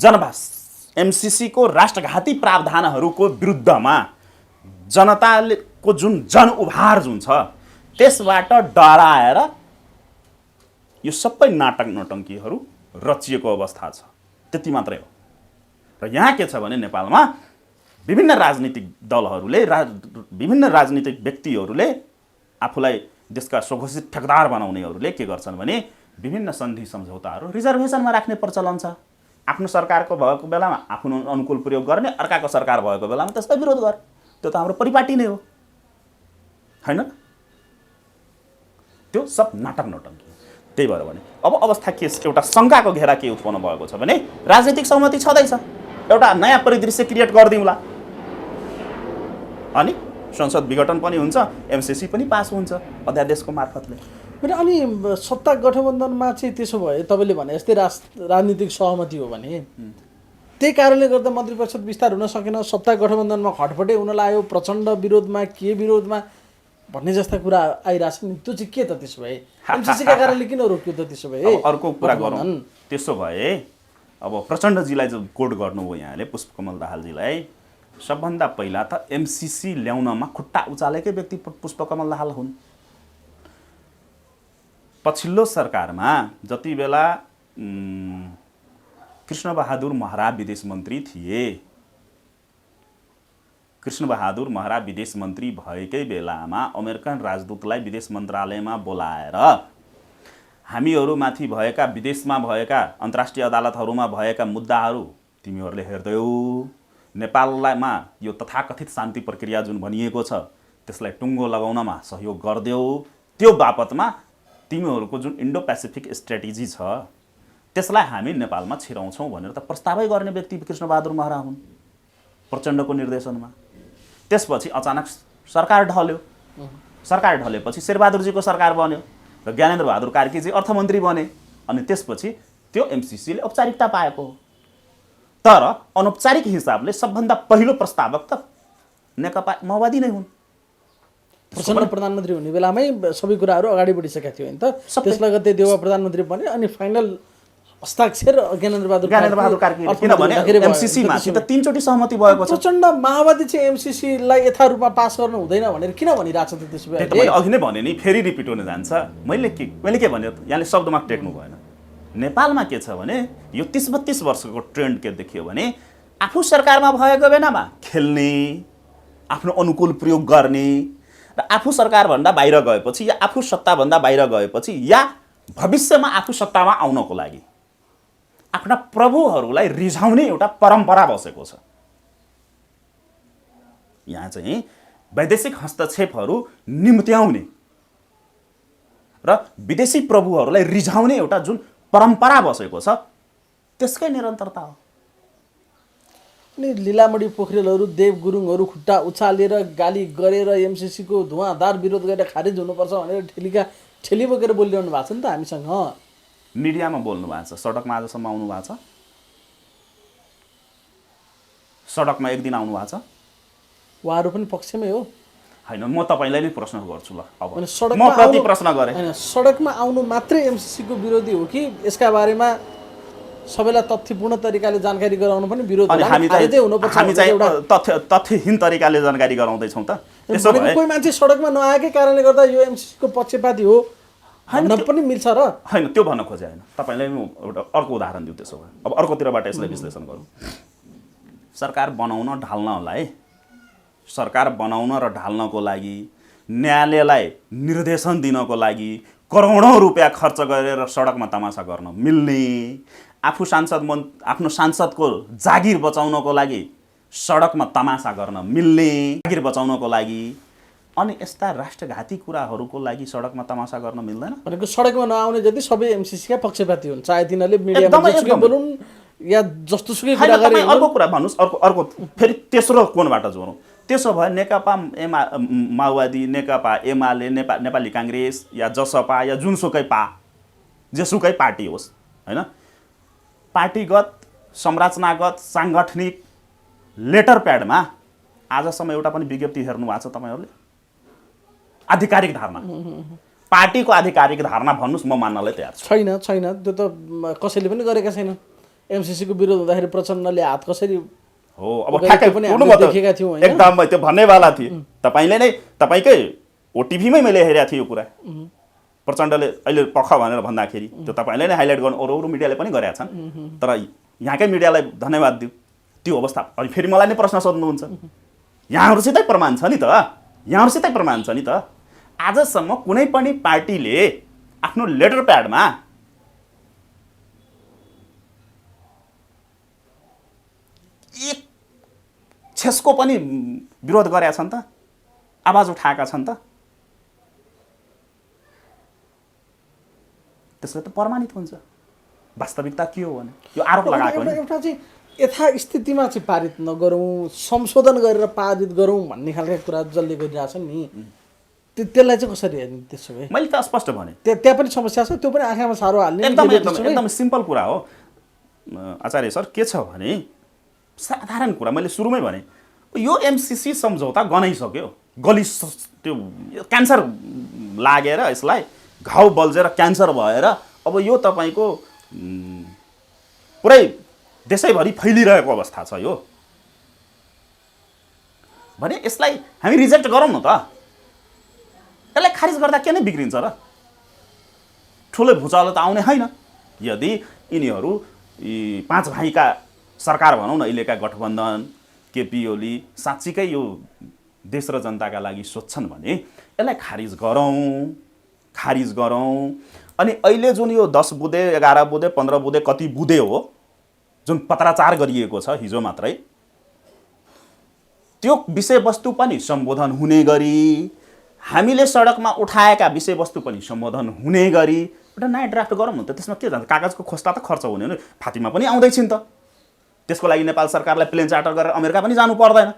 एमसिसी को राष्ट्रघाती प्रावधानहरूको विरुद्धमा जनताको जुन जनउभार जुन छ, त्यसबाट डराएर यो सबै नाटक नौटङ्कीहरू रचिएको अवस्था छ। त्यति मात्रै हो। र यहाँ के छ भने नेपालमा विभिन्न राजनीतिक दलहरूले, विभिन्न राजनीतिक व्यक्तिहरूले, आफूलाई देशका स्वघोषित ठेकदार बनाउनेहरूले के गर्छन् भने विभिन्न सन्धि सम्झौताहरू रिजर्भेसनमा राख्ने प्रचलन छ। आफ्नो सरकारको भएको बेलामा आफ्नो अनुकूल प्रयोग गर्ने, अर्काको सरकार भएको बेलामा त्यसलाई विरोध गर्ने। त्यो त हाम्रो परिपाटी नै हो, हैन? त्यो सब नाटक नौटङ्की। त्यही भएर भने अब अवस्था के, एउटा शङ्काको घेरा के उत्पन्न भएको छ भने राजनीतिक सहमति छँदैछ, एउटा नयाँ परिदृश्य क्रिएट गरिदिउँला, अनि संसद विघटन पनि हुन्छ, एमसिसी पनि पास हुन्छ अध्यादेशको मार्फतले। अनि सत्ता गठबन्धनमा चाहिँ त्यसो भए तपाईँले भने जस्तै राजनीतिक सहमति हो भने त्यही कारणले गर्दा मन्त्री परिषद विस्तार हुन सकेन, सत्ता गठबन्धनमा खटपटे हुन लाग्यो, प्रचण्ड विरोधमा के विरोधमा भन्ने जस्ता कुरा आइरहेछ नि, त्यो चाहिँ के त? त्यसो भए एमसिसीका कारणले किन रोक्यो त? त्यसो भए अर्को कुरा गरौँ। त्यसो भए अब प्रचण्डजीलाई जो कोड गर्नुभयो यहाँले, पुष्पकमल दाहालजीलाई, सबभन्दा पहिला त एमसिसी ल्याउनमा खुट्टा उचालेकै व्यक्ति पुष्पकमल दाहाल हुन्। पछिल्लो सरकारमा जति बेला कृष्णबहादुर महरा विदेश मन्त्री थिए। कृष्णबहादुर महरा विदेश मन्त्री भएकै बेलामा अमेरिकन राजदूतलाई विदेश मन्त्रालयमा बोलाएर हामीहरूमाथि भएका विदेशमा भएका अन्तर्राष्ट्रिय अदालतहरूमा भएका मुद्दाहरू तिमीहरूले हेर्दैौ, नेपालमा यो तथाकथित शान्ति प्रक्रिया जुन भनिएको छ त्यसलाई टुङ्गो लगाउनमा सहयोग गर्देऊ, त्यो बापतमा तिमीहरूको जुन इन्डो पेसिफिक स्ट्र्याटेजी छ त्यसलाई हामी नेपालमा छिराउँछौँ भनेर त प्रस्तावै गर्ने व्यक्ति कृष्णबहादुर महरा हुन् प्रचण्डको निर्देशनमा। त्यसपछि अचानक सरकार ढल्यो। सरकार ढलेपछि शेरबहादुरजीको सरकार बन्यो र ज्ञानेन्द्र बहादुर कार्कीजी अर्थमन्त्री बने। अनि त्यसपछि त्यो एमसीसीले औपचारिकता पाएको हो। तर अनौपचारिक हिसाबले सबभन्दा पहिलो प्रस्तावक त नेकपा माओवादी नै हुन्। प्रचण्ड प्रधानमन्त्री हुने बेलामै सबै कुराहरू अगाडि बढिसकेका थियो नि त। त्यसलाई गर्दै देउवा प्रधानमन्त्री बने अनि फाइनल हस्ताक्षर ज्ञानेन्द्र बहादुर कार्की। किनभने एमसीसी माथि त 3 चोटि सहमति भएको छ। प्रचण्ड माओवादी चाहिँ एमसीसीलाई यथारूपमा पास गर्नु हुँदैन भनेर किन भनिरहेछ त त्यसो भए? मैले अघि नै भने नि, फेरि रिपिट हुन जान्छ। मैले के भने यहाँले शब्दमा टेक्नु भएन। नेपालमा के छ भने यो 30-32 वर्षको ट्रेन्ड के देखियो भने आफू सरकारमा भएको बेलामा खेल्ने, आफ्नो अनुकूल प्रयोग गर्ने र आफू सरकारभन्दा बाहिर गएपछि या आफू सत्ताभन्दा बाहिर गएपछि या भविष्यमा आफू सत्तामा आउनको लागि आफ्ना प्रभुहरूलाई रिझाउने एउटा परम्परा बसेको छ। यहाँ चाहिँ वैदेशिक हस्तक्षेपहरू निम्त्याउने र विदेशी प्रभुहरूलाई रिझाउने एउटा जुन परम्परा बसेको छ त्यसकै निरन्तरता हो। अनि लीलामणि पोखरेलहरू, देव गुरुङहरू खुट्टा उचालेर गाली गरेर एमसीसीको धुवाँधार विरोध गरेर खारिज हुनुपर्छ भनेर ठेली बोकेर बोलिरहनु भएको छ नि त हामीसँग। मिडियामा बोल्नु भएको छ, सडकमा आजसम्म आउनु भएको छ? सडकमा एक दिन आउनु भएको छ? उहाँहरू पनि पक्षमै हो। होइन, म तपाईँलाई नै प्रश्न गर्छु ल। अब सडकमा म प्रति प्रश्न गरेँ। हैन, सडकमा आउनु मात्रै एमसीसीको विरोधी हो कि यसका बारेमा सबैलाई तथ्यपूर्ण तरिकाले जानकारी गराउनु पनि विरोध होला? हामी चाहिँ तथ्यहीन तरिकाले जानकारी गराउँदैछौँ त। त्यसो भए कोही मान्छे सडकमा नआएकै कारणले गर्दा यो एमसीसीको पक्षपाती हो भन्न पनि मिल्छ र? होइन, त्यो भन्न खोजे होइन। तपाईँलाई म एउटा अर्को उदाहरण दिउँ। त्यसो भए अब अर्कोतिरबाट यसलाई विश्लेषण गरौँ। सरकार बनाउन र ढाल्नको लागि, न्यायालयलाई निर्देशन दिनको लागि करोडौँ रुपियाँ खर्च गरेर सडकमा तमासा गर्न मिल्ने, आफ्नो सांसदको जागिर बचाउनको लागि सडकमा तमासा गर्न मिल्ने, जागिर बचाउनको लागि, अनि यस्ता राष्ट्रघाती कुराहरूको लागि सडकमा तमासा गर्न मिल्दैन भनेको सडकमा नआउने जति सबै एमसीसीका पक्षपाती हुन्, चाहे तिनीहरूले मिडियामा जसुकै बोलुन् या जस्तोसुकै कुरा गरे। अर्को कुरा भन्नुहोस्, अर्को फेरि तेस्रो कोणबाट जोडौँ। त्यसो भए नेकपा माओवादी, नेकपा एमाले, नेपाली काङ्ग्रेस या जसपा या जेसुकै पार्टी होस्, होइन, पार्टीगत संरचनागत साङ्गठनिक लेटर प्याडमा आजसम्म एउटा पनि विज्ञप्ति हेर्नु भएको छ तपाईँहरूले? आधिकारिक धारणा, पार्टीको आधिकारिक धारणा भन्नुहोस्, म मान्नलाई तयार छु। छैन। त्यो त कसैले पनि गरेका छैनन्। एमसीसीको विरोध हुँदाखेरि प्रचण्डले हात कसरी हो, अब ठ्याक्कै देखेका थियौँ। एकदम त्यो भन्नेवाला थिए। तपाईँकै ओटिभीमै मैले हेरेको थिएँ यो कुरा। प्रचण्डले अहिले पख भनेर भन्दाखेरि त्यो तपाईँले नै हाइलाइट गर्नु, अरू मिडियाले पनि गरेका छन्। तर यहाँकै मिडियालाई धन्यवाद दिउँ। त्यो अवस्था अनि फेरि मलाई नै प्रश्न सोध्नुहुन्छ। यहाँहरूसितै प्रमाण छ नि त। आजसम्म कुनै पनि पार्टीले आफ्नो लेटर प्याडमा एक छेसको पनि विरोध गरेका छन् त? आवाज उठाएका छन् त? त्यसले त प्रमाणित हुन्छ। वास्तविकता के हो भने यो आरोप लगाएको एउटा चाहिँ यथास्थितिमा चाहिँ पारित नगरौँ, संशोधन गरेर पारित गरौँ भन्ने खालका कुरा जसले गरिरहेछन् नि, त्यसलाई चाहिँ कसरी हेर्ने? त्यसो भए मैले त स्पष्ट भने त्यहाँ पनि समस्या छ, त्यो पनि आँखामा साह्रो हाल्ने। एकदम सिम्पल कुरा हो आचार्य सर। के छ भने साधारण कुरा मैले सुरुमै भने, यो एमसीसी सम्झौता गनाइसक्यो, त्यो क्यान्सर लागेर यसलाई घाउ बल्झेर क्यान्सर भएर अब यो तपाईँको पुरै देशैभरि फैलिरहेको अवस्था छ। यो भने यसलाई हामी रिजेक्ट गरौँ न त। यसलाई खारिज गर्दा के नै बिग्रिन्छ र? ठुलो भुचालो त आउने होइन। यदि यिनीहरू यी 5 भाइका सरकार भनौँ न अहिलेका गठबन्धन केपी ओली साँच्चीकै यो देश र जनताका लागि सोध्छन् भने यसलाई खारिज गरौँ अनि अहिले जुन यो 10 बुँदे 11 बुँदे 15 बुँदे कति बुँदे हो जुन पत्राचार गरिएको छ हिजो मात्रै त्यो विषयवस्तु पनि सम्बोधन हुने गरी हामीले सडकमा उठाएका विषयवस्तु पनि सम्बोधन हुने गरी एउटा नयाँ ड्राफ्ट गरौँ न त। त्यसमा के जान्छ, कागजको खोस्टा त खर्च हुने हो नि। फातिमा पनि आउँदैछिन् त, त्यसको लागि नेपाल सरकारलाई प्लेन चार्टर गरेर अमेरिका पनि जानु पर्दैन,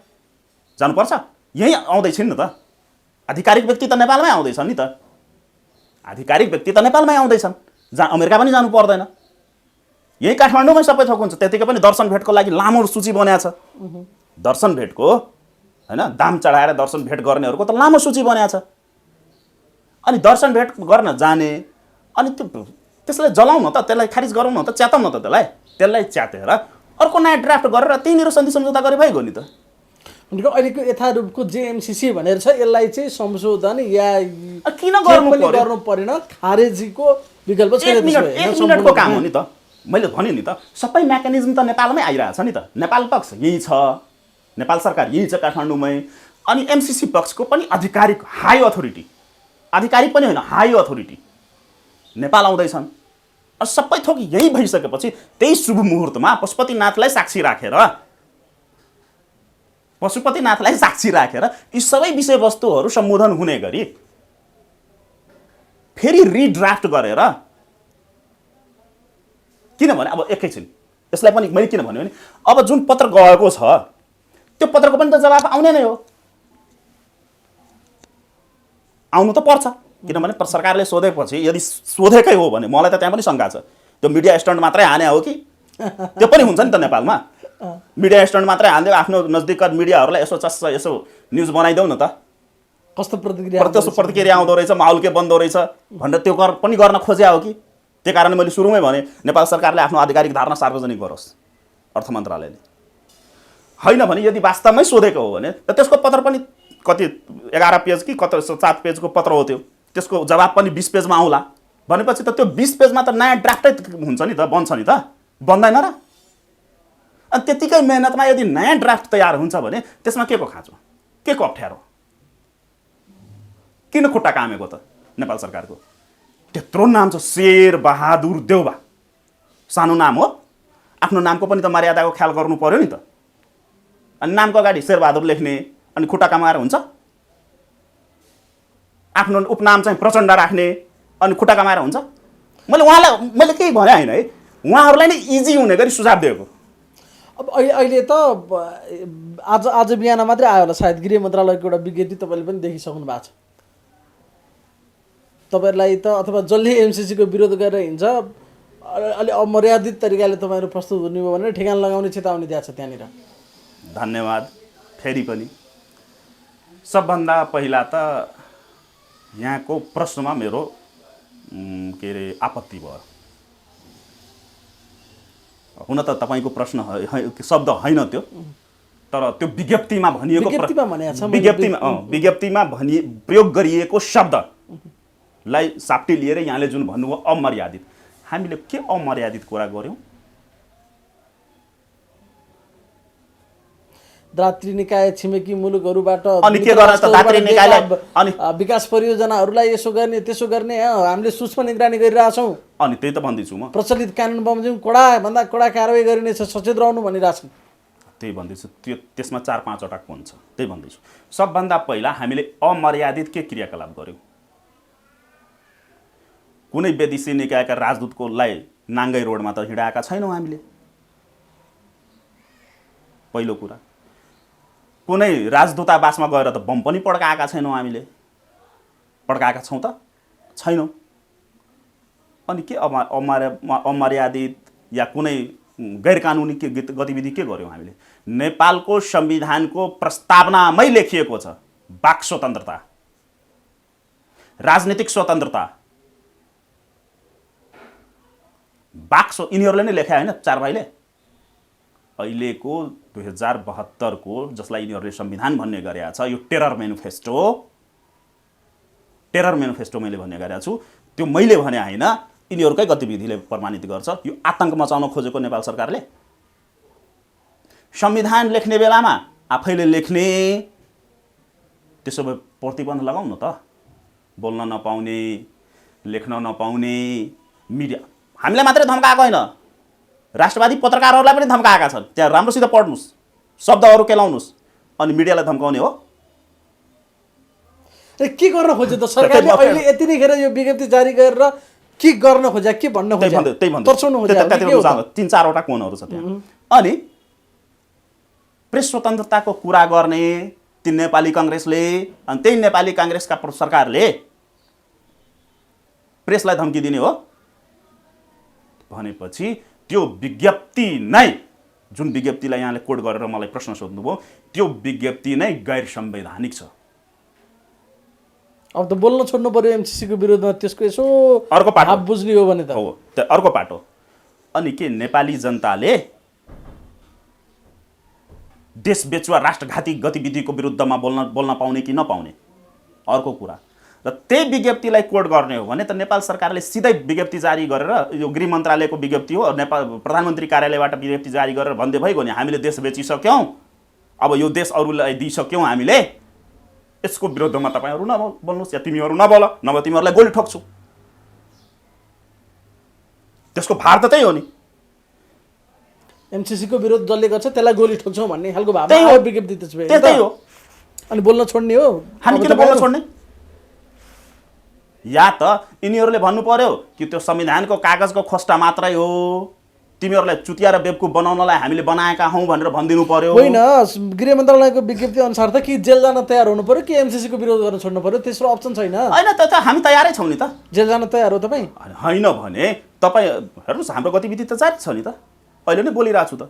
जानुपर्छ, यहीँ आउँदैछिन् न त। आधिकारिक व्यक्ति त नेपालमै आउँदैछन् नि त, आधिकारिक व्यक्ति त नेपालमै आउँदैछन्, जहाँ अमेरिका पनि जानु पर्दैन, यही काठमाडौँमै सबै थोक हुन्छ। त्यतिकै पनि दर्शन भेटको लागि लामो सूची बनाएको छ, दर्शन भेटको हैन, दाम चढाएर दर्शन भेट गर्नेहरूको त लामो सूची बनाएको छ। अनि दर्शन भेट गर्न जाने अनि त्यसलाई जलाउँ न त, त्यसलाई खारिज गरौँ न त, च्यातौँ न त, त्यसलाई च्यातेर अर्को नयाँ ड्राफ्ट गरेर त्यहीँनिर सन्धि सम्झौता गरे भइगयो नि त। भनेको अहिलेको यथारूपको जेएमसीसी भनेर छ, यसलाई चाहिँ संशोधन या किन गर्नु परेन, खारेजीको विकल्प छैन। 1 मिनटको काम हो नि त। मैले भने नि त, सबै मेकानिजम त नेपालमै आइरहेछ नि त। नेपाल पक्ष यही छ, नेपाल सरकार यही छ काठमाडौँमै, अनि एमसीसी पक्षको पनि आधिकारिक हाई अथोरिटी, आधिकारिक पनि होइन हाई अथोरिटी नेपाल आउँदैछन्। सबै थोक यही भइसकेपछि त्यही शुभ मुहुर्तमा पशुपतिनाथलाई साक्षी राखेर यी सबै विषयवस्तुहरू सम्बोधन हुने गरी फेरि रिड्राफ्ट गरेर, किनभने अब एकैछिन यसलाई पनि मैले किन भन्यो भने अब जुन पत्र गएको छ त्यो पत्रको पनि त जवाफ आउने नै हो, आउनु त पर्छ। किनभने सरकारले सोधेपछि यदि सोधेकै हो भने मलाई त त्यहाँ पनि शङ्का छ, त्यो मिडिया स्टन्ट मात्रै हाने हो कि त्यो पनि हुन्छ नि त नेपालमा। मिडिया स्टन्ट मात्रै हान्दियो, आफ्नो नजदिकका मिडियाहरूलाई यसो न्युज बनाइदेऊ न त, कस्तो प्रतिक्रिया आउँदो रहेछ, माहौल के बन्दो रहेछ भनेर त्यो पनि गर्न खोज्या हो कि। त्यही कारणले मैले सुरुमै भने नेपाल सरकारले आफ्नो आधिकारिक धारणा सार्वजनिक गरोस् अर्थ मन्त्रालयले। होइन भने यदि वास्तवमै सोधेको हो भने त त्यसको पत्र पनि कति 11 पेज कि कति 7 पेजको पत्र हो त्यो, त्यसको जवाब पनि 20 पेजमा आउला भनेपछि त त्यो 20 पेजमा त नयाँ ड्राफ्टै हुन्छ नि त, बन्छ नि त, बन्दैन र। अनि त्यतिकै मेहनतमा यदि नयाँ ड्राफ्ट तयार हुन्छ भने त्यसमा के को खाँचो, के को अप्ठ्यारो, किन खुट्टा कामेको त नेपाल सरकारको? त्यत्रो नाम छ, शेर बहादुर देउबा, सानो नाम हो, आफ्नो नामको पनि त मर्यादाको ख्याल गर्नु पर्यो नि त। अनि नामको अगाडि शेरबहादुर लेख्ने अनि खुट्टा कमाएर हुन्छ? आफ्नो उपनाम चाहिँ प्रचण्ड राख्ने अनि खुट्टा कमाएर हुन्छ? मैले केही भने होइन है, उहाँहरूलाई नै इजी हुने गरी सुझाव दिएको। अब अहिले त आज बिहान मात्रै आयो होला सायद गृह मन्त्रालयको एउटा विज्ञप्ति, तपाईँले पनि देखिसक्नु भएको छ। तपाईँहरूलाई त अथवा जसले एमसीसीको विरोध गरेर हिँड्छ अलि अमर्यादित तरिकाले तपाईँहरू प्रस्तुत हुने हो भने ठेगान लगाउने चेतावनी दिएको छ त्यहाँनिर। धन्यवाद। फेरि पनि सबभन्दा पहिला त यहाँको प्रश्नमा मेरो के अरे आपत्ति भयो। हुन त तपाईँको प्रश्न शब्द होइन त्यो, तर त्यो विज्ञप्तिमा भनिएको विज्ञप्तिमा प्रयोग गरिएको शब्दलाई साप्टी लिएर यहाँले जुन भन्नुभयो अमर्यादित, हामीले के अमर्यादित कुरा गर्यौँ? दात्री निकाय छिमेकी मुलुकहरूबाट अनि के गर्न त दात्री निकायले अनि विकास परियोजनाहरूलाई यसो गर्ने त्यसो गर्ने हामीले सूक्ष्म निगरानी गरिरहेछौँ। अनि त्यही त भन्दैछु म, प्रचलित कानुन बमोजिम कडा कारवाही गरिनेछ, सचेत रहनु भनिरहेछन्। त्यही भन्दैछु, त्यो त्यसमा 4-5 वटा कोण छ, त्यही भन्दैछु। सबभन्दा पहिला हामीले अमर्यादित के क्रियाकलाप गर्यौँ? कुनै विदेशी निकायका राजदूतकोलाई नाङ्गै रोडमा त हिँडाएका छैनौँ हामीले, पहिलो कुरा। कुनै राजदूतावासमा गएर त बम पनि पड्काएका छैनौँ हामीले, पड्काएका छौँ त छैनौँ। अनि के अमर्यादित या कुनै गैरकानुनी के गतिविधि के गर्यौँ हामीले? नेपालको संविधानको प्रस्तावनामै लेखिएको छ वाक स्वतन्त्रता, राजनीतिक स्वतन्त्रता, यिनीहरूले नै लेखा होइन 4 भाइले। अहिलेको 2072 को जसलाई यिनीहरूले संविधान भन्ने गरेका छ, यो टेरर मेनिफेस्टो मैले भन्ने गरेको छु, त्यो मैले भने होइन, यिनीहरूकै गतिविधिले प्रमाणित गर्छ यो आतंक मचाउन खोजेको नेपाल सरकारले। संविधान लेख्ने बेलामा आफैले लेख्ने, त्यसो भए प्रतिबन्ध लगाउन त, बोल्न नपाउने, लेख्न नपाउने, मिडिया हामीलाई मात्रै धम्काएको होइन, राष्ट्रवादी पत्रकारहरूलाई पनि धम्काएका छन्। त्यहाँ राम्रोसित पढ्नुस्, शब्दहरू केलाउनुस्, अनि मिडियालाई धम्काउने हो। के गर्न खोज्यो त सरकारले अहिले यति नै खेर यो विज्ञप्ति जारी गरेर के गर्न खोज्या, के भन्न खोज्या, तर्साउनु खोज्या? 3-4 वटा कोणहरू छ त्यहाँ। अनि प्रेस स्वतन्त्रताको कुरा गर्ने ती नेपाली काङ्ग्रेसले, अनि त्यही नेपाली काङ्ग्रेसका सरकारले प्रेसलाई धम्की दिने हो भनेपछि त्यो विज्ञप्ति नै, जुन विज्ञप्तिलाई यहाँले कोड गरेर मलाई प्रश्न सोध्नुभयो, त्यो विज्ञप्ति नै गैर संवैधानिक छ। अब त बोल्न छोड्नु पर्यो एमसीसी को विरुद्धमा, त्यसको यसो अर्को पाटो बुझ्ने हो भने त हो, त्यो अर्को पाटो। अनि के नेपाली जनताले देश बेचुवा राष्ट्रघाती गतिविधिको विरुद्धमा बोल्न पाउने कि नपाउने अर्को कुरा। र त्यही विज्ञप्तिलाई कोड गर्ने हो भने त नेपाल सरकारले सिधै विज्ञप्ति जारी गरेर, यो गृह मन्त्रालयको विज्ञप्ति हो, नेपाल प्रधानमन्त्री कार्यालयबाट विज्ञप्ति जारी गरेर भन्दै भइगयो नि हामीले देश बेचिसक्यौँ, अब यो देश अरूलाई दिइसक्यौँ हामीले, यसको विरुद्धमा तपाईँहरू नबोल्नुहोस् या तिमीहरू नबोल, नभए तिमीहरूलाई गोली ठोक्छु। त्यसको भार त त्यही हो नि। एमसीसी को विरोध जसले गर्छ त्यसलाई गोली ठोक्छौँ भन्ने खालको भावना हो विज्ञप्ति। त्यही हो। अनि बोल्न छोड्ने हो, हामी किन बोल्न छोड्ने? या त यिनीहरूले भन्नु पर्यो कि त्यो संविधानको कागजको खोस्टा मात्रै हो, तिमीहरूलाई चुतिया र बेवकुफ बनाउनलाई हामीले बनाएका हौँ भनेर भनिदिनु पर्यो। होइन, गृह मन्त्रालयको विज्ञप्ति अनुसार त कि जेल जान तयार हुनु पर्यो कि एमसीसी को विरोध गर्न छोड्नु पर्यो, तेस्रो अप्सन छैन। होइन त हामी तयारै छौँ नि त। जेल जान तयार हो तपाईँ? होइन भने तपाईँ हेर्नुहोस्, हाम्रो गतिविधि त जारी छ नि त, अहिले नै बोलिरहेको छु त।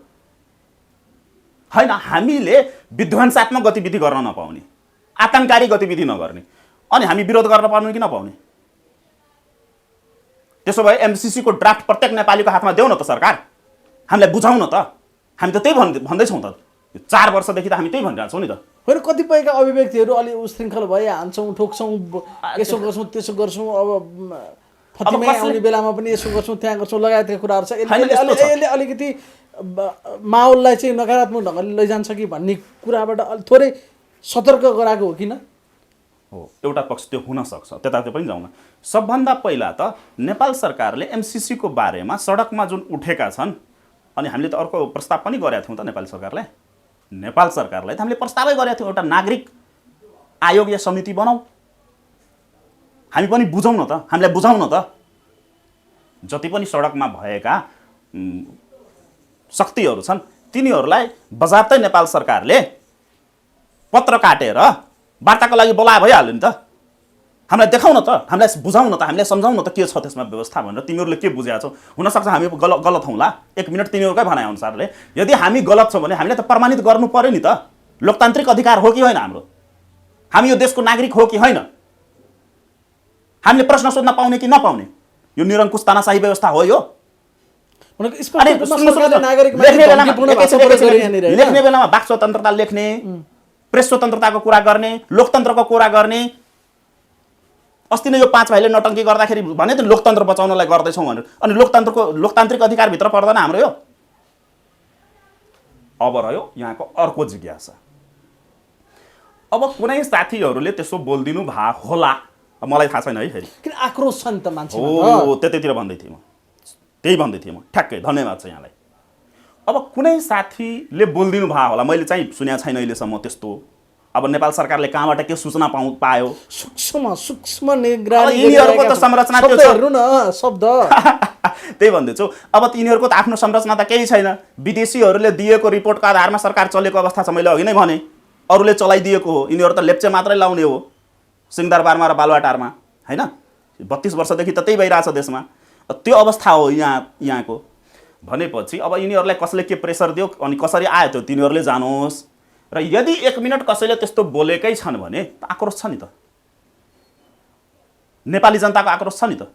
होइन, हामीले विध्वंसात्मक गतिविधि गर्न नपाउने, आतङ्ककारी गतिविधि नगर्ने, अनि हामी विरोध गर्न पाउने कि नपाउने? त्यसो भए एमसीसी को ड्राफ्ट प्रत्येक नेपालीको हातमा देऊ न त सरकार, हामीलाई बुझाउन त। हामी त त्यही भन्दैछौँ त, 4 वर्षदेखि त हामी त्यही भनिरहेछौँ नि त। होइन, कतिपयका अभिव्यक्तिहरू अलि उशृङ्खल भए हान्छौँ, ठोक्छौँ, यसो गर्छौँ त्यसो गर्छौँ, अब फतिमै आउने बेलामा पनि यसो गर्छौँ त्यहाँ गर्छौँ लगायतका कुराहरू छ। यसले अलिकति माहौललाई चाहिँ नकारात्मक ढङ्गले लैजान्छ कि भन्ने कुराबाट थोरै सतर्क गराएको हो किन? हो, एउटा पक्ष त्यो हुनसक्छ, त्यतातिर पनि जाउँ न। सबभन्दा पहिला त नेपाल सरकारले एमसीसी को बारेमा सडकमा जुन उठेका छन्, अनि हामीले त अर्को प्रस्ताव पनि गरेका थियौँ त नेपाल सरकारलाई त हामीले प्रस्तावै गरेका थियौँ, एउटा नागरिक आयोग या समिति बनाऊ, हामी पनि बुझौँ न त, हामीलाई बुझाउँ न त। जति पनि सडकमा भएका शक्तिहरू छन् तिनीहरूलाई बजाप्तै नेपाल सरकारले पत्र काटेर वार्ताको लागि बोलाए भइहाल्यो नि त। हामीलाई देखाउँ न त, हामीलाई बुझाउँ न त, हामीलाई सम्झाउँ न त के छ त्यसमा व्यवस्था भनेर। तिमीहरूले के बुझेका छौ? हुनसक्छ हामी गलत हौँला, 1 मिनट तिनीहरूकै भनाइअनुसारले। यदि हामी गलत छौँ भने हामीले त प्रमाणित गर्नु पर्यो नि त। लोकतान्त्रिक अधिकार हो कि होइन हाम्रो? हामी यो देशको नागरिक हो कि होइन? हामीले प्रश्न सोध्न पाउने कि नपाउने? यो निरङ्कुश तानाशाही व्यवस्था हो यो? लेख्ने बेलामा वाक स्वतन्त्रता लेख्ने, प्रेस स्वतन्त्रताको कुरा गर्ने, लोकतन्त्रको कुरा गर्ने। अस्ति नै यो 5 भाइले नटङ्की गर्दाखेरि भने त लोकतन्त्र बचाउनलाई गर्दैछौँ भनेर, अनि लोकतान्त्रिक अधिकारभित्र पर्दैन हाम्रो यो? अब रह्यो यहाँको अर्को जिज्ञासा। अब कुनै साथीहरूले त्यसो बोलिदिनु भए होला, मलाई थाहा छैन है, फेरि किन आक्रोश छ नि त मान्छे। हो, त्यतैतिर भन्दै थिएँ म, त्यही भन्दै थिएँ म, ठ्याक्कै, धन्यवाद छ यहाँलाई। अब कुनै साथीले बोलिदिनु भए होला, मैले चाहिँ सुनेको छैन अहिलेसम्म त्यस्तो। अब नेपाल सरकारले कहाँबाट के सूचना पायो? सूक्ष्म निगरानी यिनीहरूको त संरचना त्यो छ न शब्द। त्यही भन्दैछु, अब तिनीहरूको त आफ्नो संरचना त केही छैन। विदेशीहरूले दिएको रिपोर्टको आधारमा सरकार चलेको अवस्था छ, मैले अघि नै भने। अरूले चलाइदिएको हो, यिनीहरू त लेप्चे मात्रै लाउने हो सिंहदरबारमा र बालुवाटारमा, होइन? 32 वर्षदेखि त त्यही भइरहेछ देशमा। त्यो अवस्था हो यहाँको भनेपछि अब यिनीहरूलाई कसले के प्रेसर दियो अनि कसरी आयो त्यो तिनीहरूले जानोस्। र यदि 1 मिनट कसैले त्यस्तो बोलेकै छन् भने आक्रोश छ नि त, नेपाली जनताको आक्रोश छ नि त।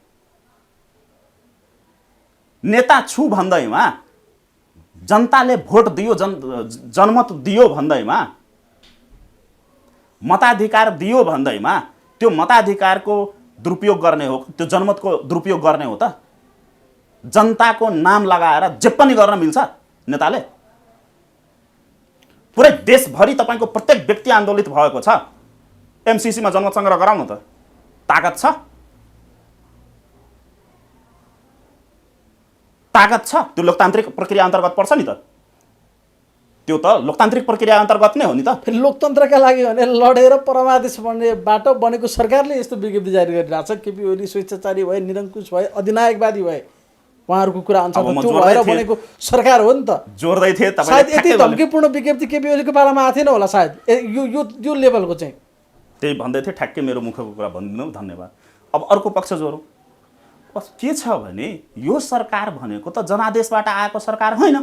नेता छु भन्दैमा, जनताले भोट दियो, जनमत दियो भन्दैमा, मताधिकार दियो भन्दैमा त्यो मताधिकारको दुरुपयोग गर्ने हो, त्यो जनमतको दुरुपयोग गर्ने हो त? जनताको नाम लगाएर जे पनि गर्न मिल्छ नेताले? पुरै देशभरि तपाईँको प्रत्येक व्यक्ति आन्दोलित भएको छ। एमसीसीमा जनमत सङ्ग्रह गराउनु त, ताकत छ? ताकत छ? त्यो लोकतान्त्रिक प्रक्रिया अन्तर्गत पर्छ नि त। त्यो त लोकतान्त्रिक प्रक्रिया अन्तर्गत नै हो नि त। फेरि लोकतन्त्रका लागि भने लडेर परमादेश बन्नेबाट बनेको सरकारले यस्तो विज्ञप्ति जारी गरिरहेको छ। केपी ओली स्वेच्छाचारी भए, निरङ्कुश भए, अधिनायकवादी भए, उहाँहरूको कुरा अनुसार त्यो भएर बनेको सरकार हो नि त। जोड्दै थिए तपाईले। सायद यति धम्कीपूर्ण विज्ञप्ति केपी ओलीको पालामा आएको थिएन होला सायद, यो लेभलको चाहिँ। त्यही भन्दै थिएँ, ठ्याक्कै मेरो मुखको कुरा भनिदिनु, धन्यवाद। अब अर्को पक्ष जोरौँ। बस के छ भने यो सरकार भनेको त जनादेशबाट आएको सरकार होइन।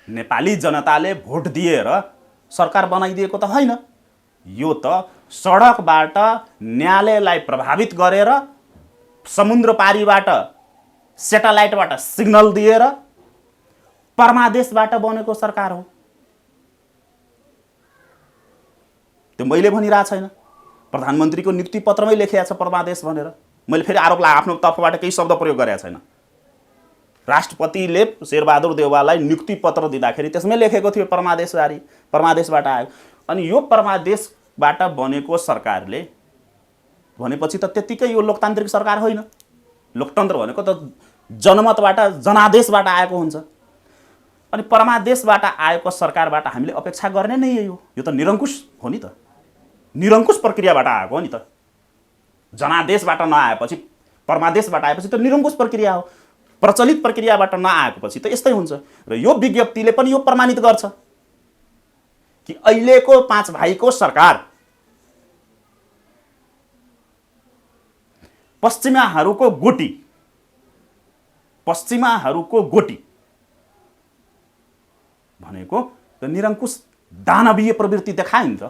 नेपाली जनताले भोट दिएर सरकार बनाइदिएको त होइन। यो त सडकबाट न्यायालयलाई प्रभावित गरेर, समुद्र पारीबाट सेटेलाइटबाट सिग्नल दिएर परमादेशबाट बनेको सरकार हो। त्यो मैले भनिरहेको छैन, प्रधानमन्त्रीको नियुक्ति पत्रमै लेखिएको छ परमादेश भनेर। मैले फेरि आरोप आफ्नो तर्फबाट केही शब्द प्रयोग गरेको छैन। राष्ट्रपतिले शेरबहादुर देउवालाई नियुक्ति पत्र दिँदाखेरि त्यसमै लेखेको थियो परमादेशबाट आयो। अनि यो परमादेशबाट बनेको सरकारले भनेपछि त त्यत्तिकै यो लोकतान्त्रिक सरकार होइन। लोकतन्त्र भनेको त जनमतबाट, जनादेशबाट आएको हुन्छ। अनि परमादेशबाट आएको सरकारबाट हामीले अपेक्षा गर्ने नै यही हो। यो त निरङ्कुश हो नि त, निरङ्कुश प्रक्रियाबाट आएको हो नि त। जनादेशबाट नआएपछि, परमादेशबाट आएपछि त निरङ्कुश प्रक्रिया हो। प्रचलित प्रक्रियाबाट नआएपछि त यस्तै हुन्छ। र यो विज्ञप्तिले पनि यो प्रमाणित गर्छ कि अहिलेको 5 भाइको सरकार पश्चिमाहरूको गोटी भनेको त निरङ्कुश दानवीय प्रवृत्ति देखायो नि त।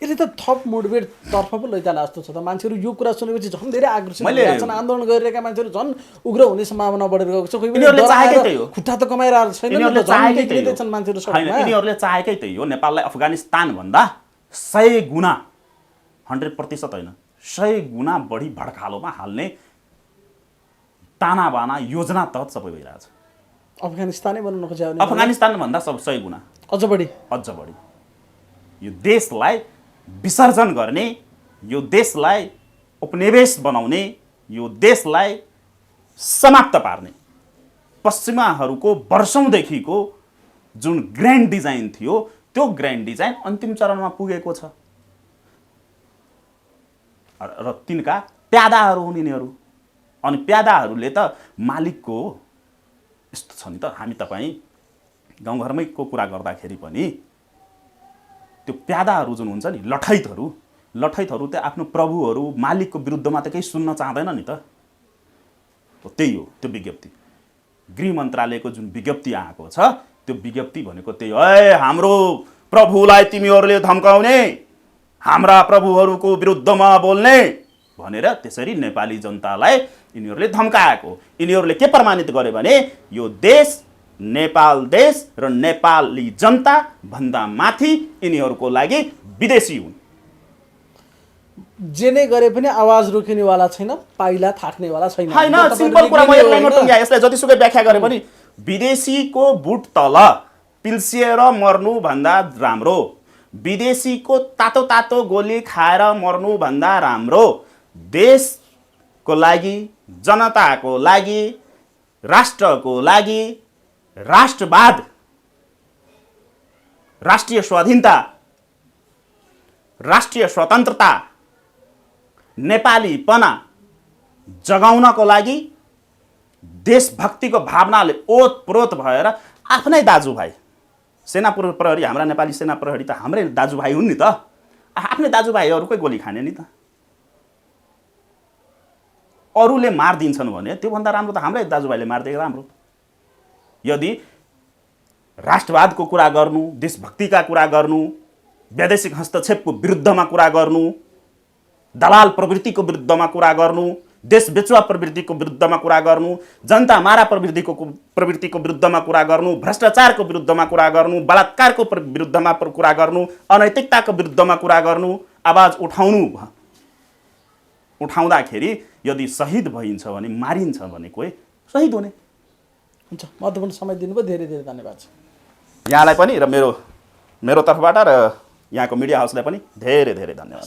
यसले त थप मुठभेड तर्फ पो लैजाला जस्तो छ त। मान्छेहरू यो कुरा सुनेपछि झन् धेरै आक्रोशित भइरहेछन्। आन्दोलन गरिरहेका मान्छेहरू झन् उग्र हुने सम्भावना बढेर गएको छ। यिनीहरूले चाहेकै त्यही हो। खुट्टा त कमाइरहेको छैन, यिनीहरूले चाहेकै त्यही हो। छन् मान्छेहरू हैन, सबैमा। यिनीहरूले चाहेकै त्यही हो। नेपाललाई अफगानिस्तान भन्दा 100 गुणा, 100% होइन, 100 गुणा बढी भड्कालोमा हाल्ने तानाबाना योजना तहत सबै भइरहेछ। अफगानिस्तानै बनाउन खोज्यो। अफगानिस्तान भन्दा 100 गुणा अझ बढी। यो देशलाई विसर्जन गर्ने, यो देशलाई उपनिवेश बनाउने, यो देशलाई समाप्त पार्ने पश्चिमाहरूको वर्षौंदेखिको जुन ग्रान्ड डिजाइन थियो, त्यो ग्रान्ड डिजाइन अन्तिम चरणमा पुगेको छ। र तिनका प्यादाहरू हुन् यिनीहरू। अनि प्यादाहरूले त मालिकको यस्तो छ नि त। हामी तपाईँ गाउँघरमैको कुरा गर्दाखेरि पनि त्यो प्यादाहरू जुन हुन्छ नि, लठैतहरू त आफ्नो प्रभुहरू, मालिकको विरुद्धमा त केही सुन्न चाहँदैन नि त। त्यही हो त्यो विज्ञप्ति। गृह मन्त्रालयको जुन विज्ञप्ति आएको छ, त्यो विज्ञप्ति भनेको त्यही हो। हाम्रो प्रभुलाई तिमीहरूले धम्काउने, हाम्रा प्रभुहरूको विरुद्धमा बोल्ने भनेर त्यसरी नेपाली जनतालाई यिनीहरूले धम्काएको। यिनीहरूले के प्रमाणित गरे भने यो देश नेपाल देश र नेपाली जनता भन्दा माथि यिनीहरूको लागि विदेशी हुन्। जे नै गरे पनि आवाज रोकिनेवाला छैन, पाइला थाक्नेवाला छैन। हैन, सिम्पल कुरा म यसलाई नटुङ्ग्या। यसलाई जतिसुकै व्याख्या गरे पनि विदेशीको बुट तल पिल्सिएर मर्नु भन्दा राम्रो, विदेशीको तातो तातो गोली खाएर मर्नु भन्दा राम्रो देशको लागि, जनताको लागि, राष्ट्रको लागि, राष्ट्रवाद, राष्ट्रिय स्वाधीनता, राष्ट्रिय स्वतन्त्रता, नेपालीपना जगाउनको लागि देशभक्तिको भावनाले ओतप्रोत भएर आफ्नै दाजुभाइ सेना प्रहरी, हाम्रा नेपाली सेना प्रहरी त हाम्रै दाजुभाइ हुन् नि त। आफ्नै दाजुभाइहरूकै गोली खाने नि त। अरूले मारिदिन्छन् भने त्योभन्दा राम्रो त हाम्रै दाजुभाइले मारिदिए राम्रो। यदि राष्ट्रवादको कुरा गर्नु, देशभक्तिका कुरा गर्नु, वैदेशिक हस्तक्षेपको विरुद्धमा कुरा गर्नु, दलाल प्रवृत्तिको विरुद्धमा कुरा गर्नु, देश बेचुवा प्रवृत्तिको विरुद्धमा कुरा गर्नु, जनता मारा प्रवृत्तिको विरुद्धमा कुरा गर्नु, भ्रष्टाचारको विरुद्धमा कुरा गर्नु, बलात्कारको विरुद्धमा कुरा गर्नु, अनैतिकताको विरुद्धमा कुरा गर्नु, आवाज उठाउँदाखेरि यदि शहीद भइन्छ भने, मारिन्छ भने कोही शहीद हुने। हुन्छ, महत्त्वपूर्ण समय दिनुभयो, धेरै धेरै धन्यवाद छ यहाँलाई पनि र मेरो तर्फबाट र यहाँको मिडिया हाउसलाई पनि धेरै धेरै धन्यवाद।